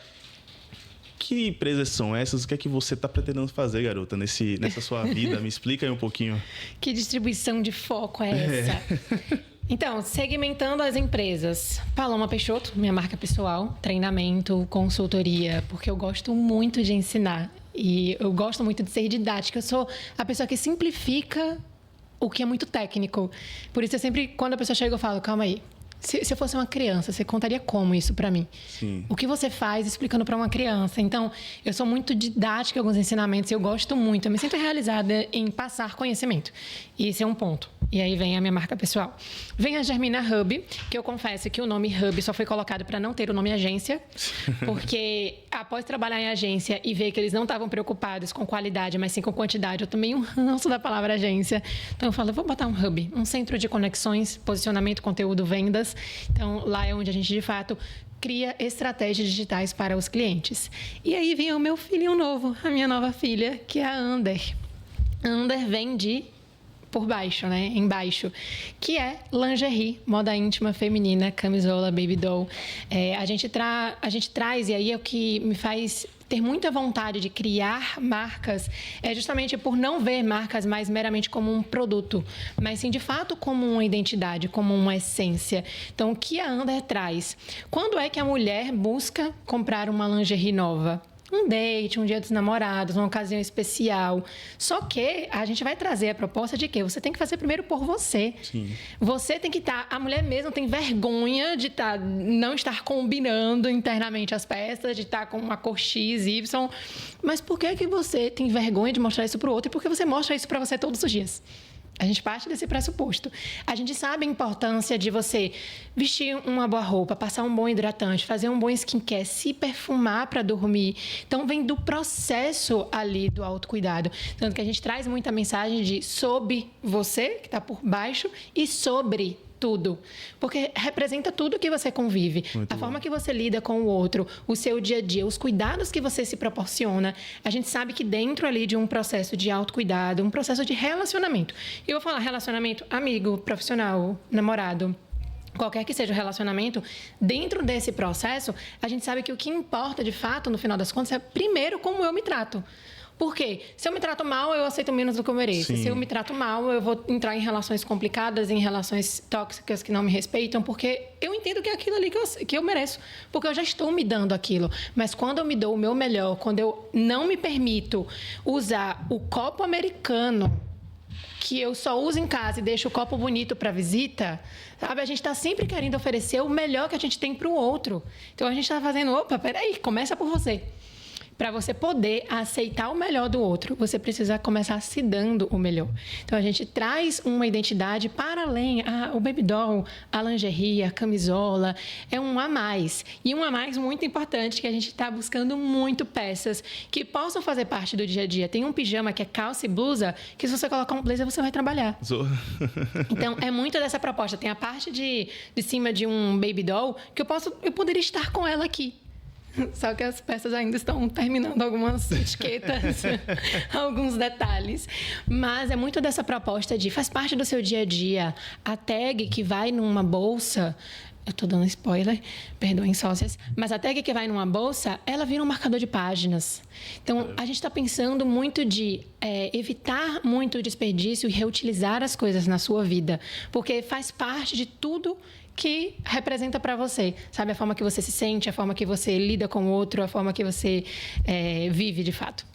[SPEAKER 2] Que empresas são essas? O que é que você está pretendendo fazer, garota, nessa sua vida? Me explica aí um pouquinho.
[SPEAKER 1] Que distribuição de foco é essa? Então, segmentando as empresas. Paloma Peixoto, minha marca pessoal, treinamento, consultoria, porque eu gosto muito de ensinar. E eu gosto muito de ser didática. Eu sou a pessoa que simplifica o que é muito técnico. Por isso, eu sempre, quando a pessoa chega, eu falo, calma aí. Se eu fosse uma criança, você contaria como isso para mim?
[SPEAKER 2] Sim.
[SPEAKER 1] O que você faz explicando para uma criança? Então, eu sou muito didática em alguns ensinamentos, eu gosto muito, eu me sinto realizada em passar conhecimento. E esse é um ponto. E aí vem a minha marca pessoal. Vem a Germina Hub, que eu confesso que o nome Hub só foi colocado para não ter o nome agência, porque após trabalhar em agência e ver que eles não estavam preocupados com qualidade, mas sim com quantidade, eu tomei um ranço da palavra agência. Então, eu falo, eu vou botar um Hub, um centro de conexões, posicionamento, conteúdo, vendas. Então, lá é onde a gente, de fato, cria estratégias digitais para os clientes. E aí vem o meu filhinho novo, a minha nova filha, que é a Ander. A Ander vem de por baixo, né? Embaixo, que é lingerie, moda íntima feminina, camisola, baby doll. A gente traz, e aí é o que me faz ter muita vontade de criar marcas, é justamente por não ver marcas mais meramente como um produto, mas sim, de fato, como uma identidade, como uma essência. Então, o que a Ander traz? Quando é que a mulher busca comprar uma lingerie nova? um date, um dia dos namorados, uma ocasião especial. Só que a gente vai trazer a proposta de que você tem que fazer primeiro por você.
[SPEAKER 2] Sim.
[SPEAKER 1] Você tem que estar... A mulher mesmo tem vergonha de não estar combinando internamente as peças, de estar com uma cor X, Y. Mas por que você tem vergonha de mostrar isso para o outro? E por que você mostra isso para você todos os dias? A gente parte desse pressuposto. A gente sabe a importância de você vestir uma boa roupa, passar um bom hidratante, fazer um bom skincare, se perfumar para dormir. Então, vem do processo ali do autocuidado. Tanto que a gente traz muita mensagem de sobre você, que está por baixo, e sobre tudo. Porque representa tudo que você convive.
[SPEAKER 2] Muito
[SPEAKER 1] a
[SPEAKER 2] bom.
[SPEAKER 1] forma que você lida com o outro, o seu dia a dia, os cuidados que você se proporciona. A gente sabe que dentro ali de um processo de autocuidado, um processo de relacionamento. E eu vou falar relacionamento amigo, profissional, namorado, qualquer que seja o relacionamento, dentro desse processo, a gente sabe que o que importa, de fato, no final das contas, é primeiro como eu me trato. Por quê? Se eu me trato mal, eu aceito menos do que eu mereço.
[SPEAKER 2] Sim.
[SPEAKER 1] Se eu me trato mal, eu vou entrar em relações complicadas, em relações tóxicas que não me respeitam, porque eu entendo que é aquilo ali que eu mereço. Porque eu já estou me dando aquilo. Mas quando eu me dou o meu melhor, quando eu não me permito usar o copo americano, que eu só uso em casa e deixo o copo bonito para visita, sabe? A gente está sempre querendo oferecer o melhor que a gente tem para o outro. Então, a gente está fazendo, opa, peraí, começa por você. Para você poder aceitar o melhor do outro, você precisa começar se dando o melhor. Então, a gente traz uma identidade para além. O baby doll, a lingerie, a camisola, é um a mais. E um a mais muito importante, que a gente está buscando muito peças que possam fazer parte do dia a dia. Tem um pijama que é calça e blusa, que se você colocar um blazer, você vai trabalhar. Então, é muito dessa proposta. Tem a parte de cima de um baby doll, que eu poderia estar com ela aqui. Só que as peças ainda estão terminando algumas etiquetas, alguns detalhes. Mas é muito dessa proposta de faz parte do seu dia a dia. A tag que vai numa bolsa... Eu estou dando spoiler, perdoem sócias. Mas a tag que vai numa bolsa, ela vira um marcador de páginas. Então, a gente está pensando muito de evitar muito o desperdício e reutilizar as coisas na sua vida. Porque faz parte de tudo que representa para você, sabe? A forma que você se sente, a forma que você lida com o outro, a forma que você vive de fato.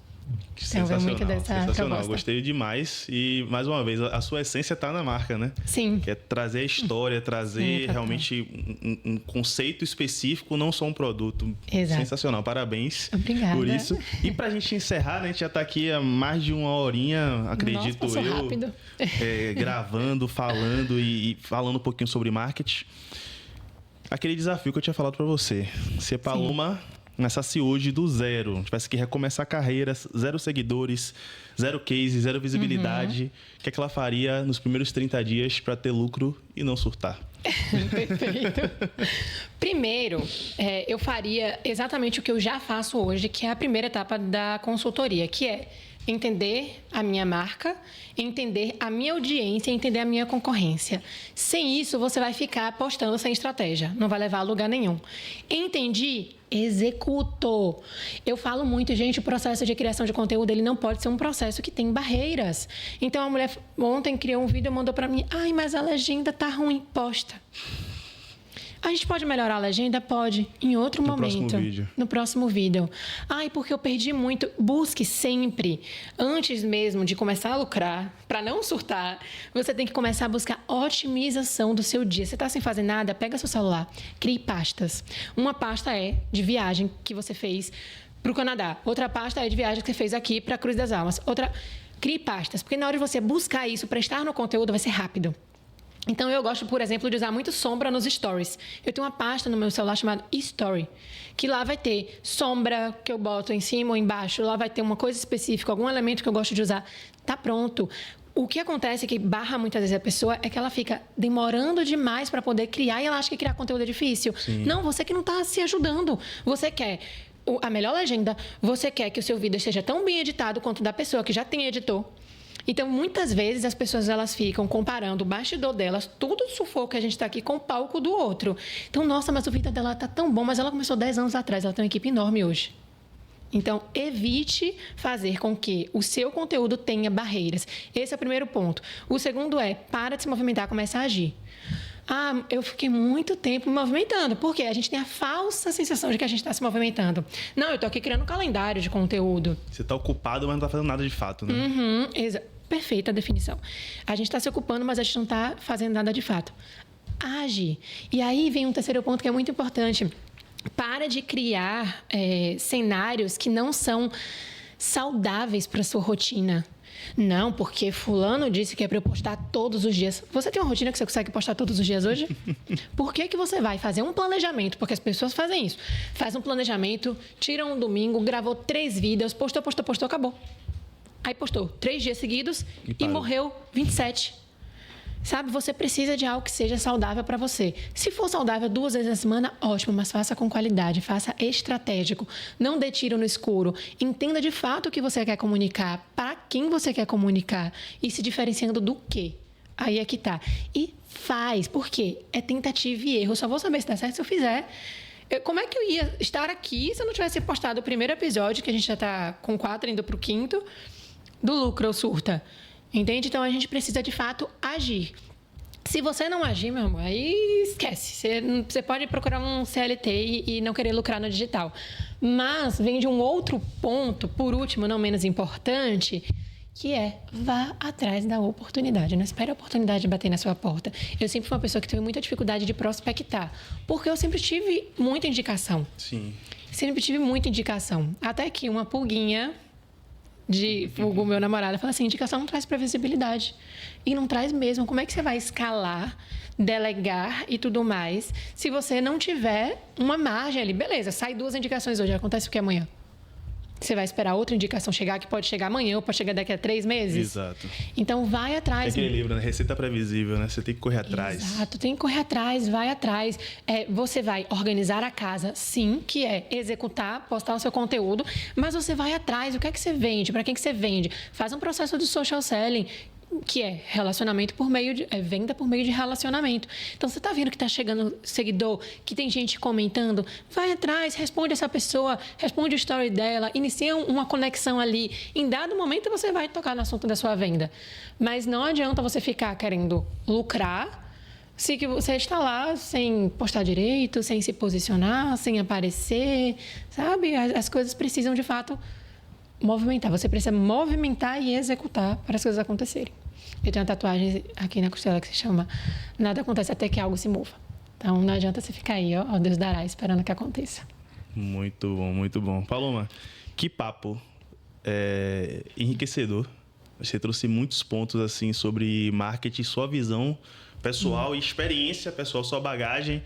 [SPEAKER 2] Sensacional,
[SPEAKER 1] muito dessa
[SPEAKER 2] sensacional.
[SPEAKER 1] proposta.
[SPEAKER 2] Gostei demais. E, mais uma vez, a sua essência está na marca, né?
[SPEAKER 1] Sim.
[SPEAKER 2] Que é trazer a história, trazer
[SPEAKER 1] Sim,
[SPEAKER 2] realmente um conceito específico, não só um produto.
[SPEAKER 1] Exato.
[SPEAKER 2] Sensacional. Parabéns.
[SPEAKER 1] Obrigada.
[SPEAKER 2] Por isso. E pra gente encerrar, né? A gente já tá aqui há mais de uma horinha, acredito.
[SPEAKER 1] Nossa, passou rápido.
[SPEAKER 2] Gravando, falando e falando um pouquinho sobre marketing. Aquele desafio que eu tinha falado para você. Se a Paloma começasse hoje do zero, tivesse que recomeçar a carreira, 0 seguidores, 0 case, 0 visibilidade, o que é que ela faria nos primeiros 30 dias para ter lucro e não surtar?
[SPEAKER 1] Perfeito. Primeiro, eu faria exatamente o que eu já faço hoje, que é a primeira etapa da consultoria, que é entender a minha marca, entender a minha audiência, entender a minha concorrência. Sem isso, você vai ficar apostando sem estratégia. Não vai levar a lugar nenhum. Entendi? Executo. Eu falo muito, gente, o processo de criação de conteúdo, ele não pode ser um processo que tem barreiras. Então, a mulher ontem criou um vídeo e mandou para mim, mas a legenda tá ruim. Posta. A gente pode melhorar a legenda? Pode. Em outro momento. No próximo vídeo. Porque eu perdi muito. Busque sempre, antes mesmo de começar a lucrar, para não surtar, você tem que começar a buscar otimização do seu dia. Você está sem fazer nada? Pega seu celular. Crie pastas. Uma pasta é de viagem que você fez para o Canadá. Outra pasta é de viagem que você fez aqui para a Cruz das Almas. Crie pastas. Porque na hora de você buscar isso, prestar no conteúdo, vai ser rápido. Então, eu gosto, por exemplo, de usar muito sombra nos stories. Eu tenho uma pasta no meu celular chamada Story, que lá vai ter sombra que eu boto em cima ou embaixo, lá vai ter uma coisa específica, algum elemento que eu gosto de usar. Tá pronto. O que acontece que barra muitas vezes a pessoa é que ela fica demorando demais para poder criar e ela acha que criar conteúdo é difícil.
[SPEAKER 2] Sim.
[SPEAKER 1] Não, você que não está se ajudando. Você quer a melhor legenda, você quer que o seu vídeo esteja tão bem editado quanto da pessoa que já tem editor. Então, muitas vezes, as pessoas elas ficam comparando o bastidor delas, tudo o sufoco que a gente está aqui, com o palco do outro. Então, nossa, mas o vídeo dela está tão bom, mas ela começou 10 anos atrás, ela tem uma equipe enorme hoje. Então, evite fazer com que o seu conteúdo tenha barreiras. Esse é o primeiro ponto. O segundo é, para de se movimentar, começa a agir. Eu fiquei muito tempo me movimentando. Por quê? A gente tem a falsa sensação de que a gente está se movimentando. Não, eu tô aqui criando um calendário de conteúdo.
[SPEAKER 2] Você tá ocupado, mas não tá fazendo nada de fato, né?
[SPEAKER 1] Perfeita a definição. A gente está se ocupando, mas a gente não está fazendo nada de fato. Age. E aí vem um terceiro ponto que é muito importante. Para de criar cenários que não são saudáveis para sua rotina. Não, porque fulano disse que é para eu postar todos os dias. Você tem uma rotina que você consegue postar todos os dias hoje? Por que você vai fazer um planejamento? Porque as pessoas fazem isso. Faz um planejamento, tira um domingo, gravou 3 vídeos, postou, acabou. Aí postou 3 dias seguidos e morreu 27. Sabe, você precisa de algo que seja saudável para você. Se for saudável 2 vezes na semana, ótimo, mas faça com qualidade, faça estratégico. Não dê tiro no escuro. Entenda de fato o que você quer comunicar, para quem você quer comunicar e se diferenciando do quê. Aí é que tá. E faz, por quê? É tentativa e erro. Eu só vou saber se dá certo se eu fizer. Como é que eu ia estar aqui se eu não tivesse postado o primeiro episódio, que a gente já está com 4, indo para o 5º, do Lucra ou Surta? Entende? Então, a gente precisa, de fato, agir. Se você não agir, meu amor, aí esquece. Você pode procurar um CLT e não querer lucrar no digital. Mas vem de um outro ponto, por último, não menos importante, que é vá atrás da oportunidade. Não espere a oportunidade bater na sua porta. Eu sempre fui uma pessoa que teve muita dificuldade de prospectar, porque eu sempre tive muita indicação.
[SPEAKER 2] Sim.
[SPEAKER 1] Sempre tive muita indicação. Até que uma pulguinha o meu namorado fala assim, indicação não traz previsibilidade. E não traz mesmo. Como é que você vai escalar, delegar e tudo mais, se você não tiver uma margem ali? Beleza, sai 2 indicações hoje, acontece o que amanhã? Você vai esperar outra indicação chegar, que pode chegar amanhã ou pode chegar daqui a 3 meses?
[SPEAKER 2] Exato.
[SPEAKER 1] Então, vai atrás.
[SPEAKER 2] É aquele livro, né? Receita previsível, né? Você tem que correr atrás.
[SPEAKER 1] Exato, tem que correr atrás, vai atrás. Você vai organizar a casa, sim, que é executar, postar o seu conteúdo, mas você vai atrás. O que é que você vende? Para quem que você vende? Faz um processo de social selling, que é relacionamento por meio de... venda por meio de relacionamento. Então, você está vendo que está chegando seguidor, que tem gente comentando, vai atrás, responde essa pessoa, responde o story dela, inicia uma conexão ali. Em dado momento, você vai tocar no assunto da sua venda. Mas não adianta você ficar querendo lucrar se que você está lá sem postar direito, sem se posicionar, sem aparecer, sabe? As coisas precisam, de fato, movimentar. Você precisa movimentar e executar para as coisas acontecerem. Eu tenho uma tatuagem aqui na costela que se chama Nada acontece até que algo se mova. Então, não adianta você ficar aí, ó, Deus dará, esperando que aconteça.
[SPEAKER 2] Muito bom, muito bom. Paloma, que papo enriquecedor. Você trouxe muitos pontos assim sobre marketing, sua visão pessoal e experiência pessoal, sua bagagem.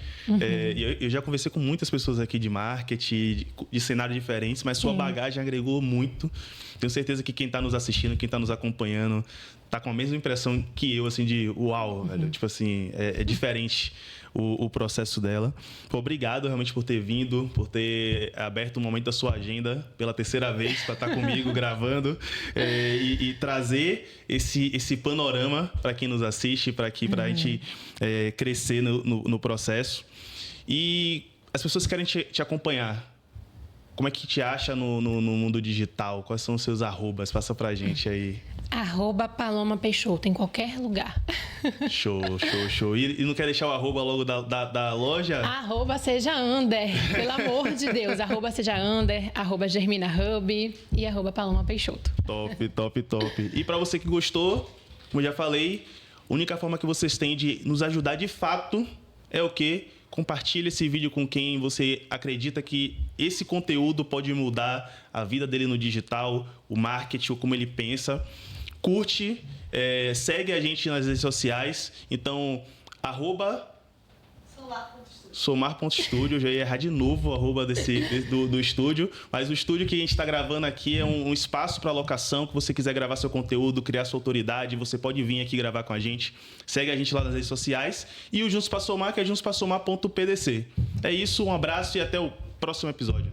[SPEAKER 2] Eu já conversei com muitas pessoas aqui de marketing, de cenários diferentes, mas sua bagagem agregou muito. Tenho certeza que quem está nos assistindo, quem está nos acompanhando, tá com a mesma impressão que eu, assim, de uau, velho. Tipo assim, é diferente o processo dela. Obrigado realmente por ter vindo, por ter aberto um momento da sua agenda pela 3ª vez para estar comigo gravando e trazer esse panorama para quem nos assiste, para a gente crescer no processo. E as pessoas querem te acompanhar. Como é que te acha no mundo digital? Quais são os seus arrobas? Passa pra gente aí.
[SPEAKER 1] @Paloma Peixoto, em qualquer lugar.
[SPEAKER 2] Show. E não quer deixar o arroba logo da loja?
[SPEAKER 1] @seja_under, pelo amor de Deus. @seja_under, @GerminaHub e @Paloma Peixoto.
[SPEAKER 2] Top. E pra você que gostou, como eu já falei, a única forma que vocês têm de nos ajudar de fato é o quê? Compartilhe esse vídeo com quem você acredita que esse conteúdo pode mudar a vida dele no digital, o marketing, ou como ele pensa. Curte, segue a gente nas redes sociais. Então, @somar.studio. Já ia errar de novo o arroba do estúdio. Mas o estúdio que a gente está gravando aqui é um espaço para locação. Que você quiser gravar seu conteúdo, criar sua autoridade, você pode vir aqui gravar com a gente. Segue a gente lá nas redes sociais. E o Juntos para Somar, que é juntospasomar.pdc. É isso, um abraço e até o próximo episódio.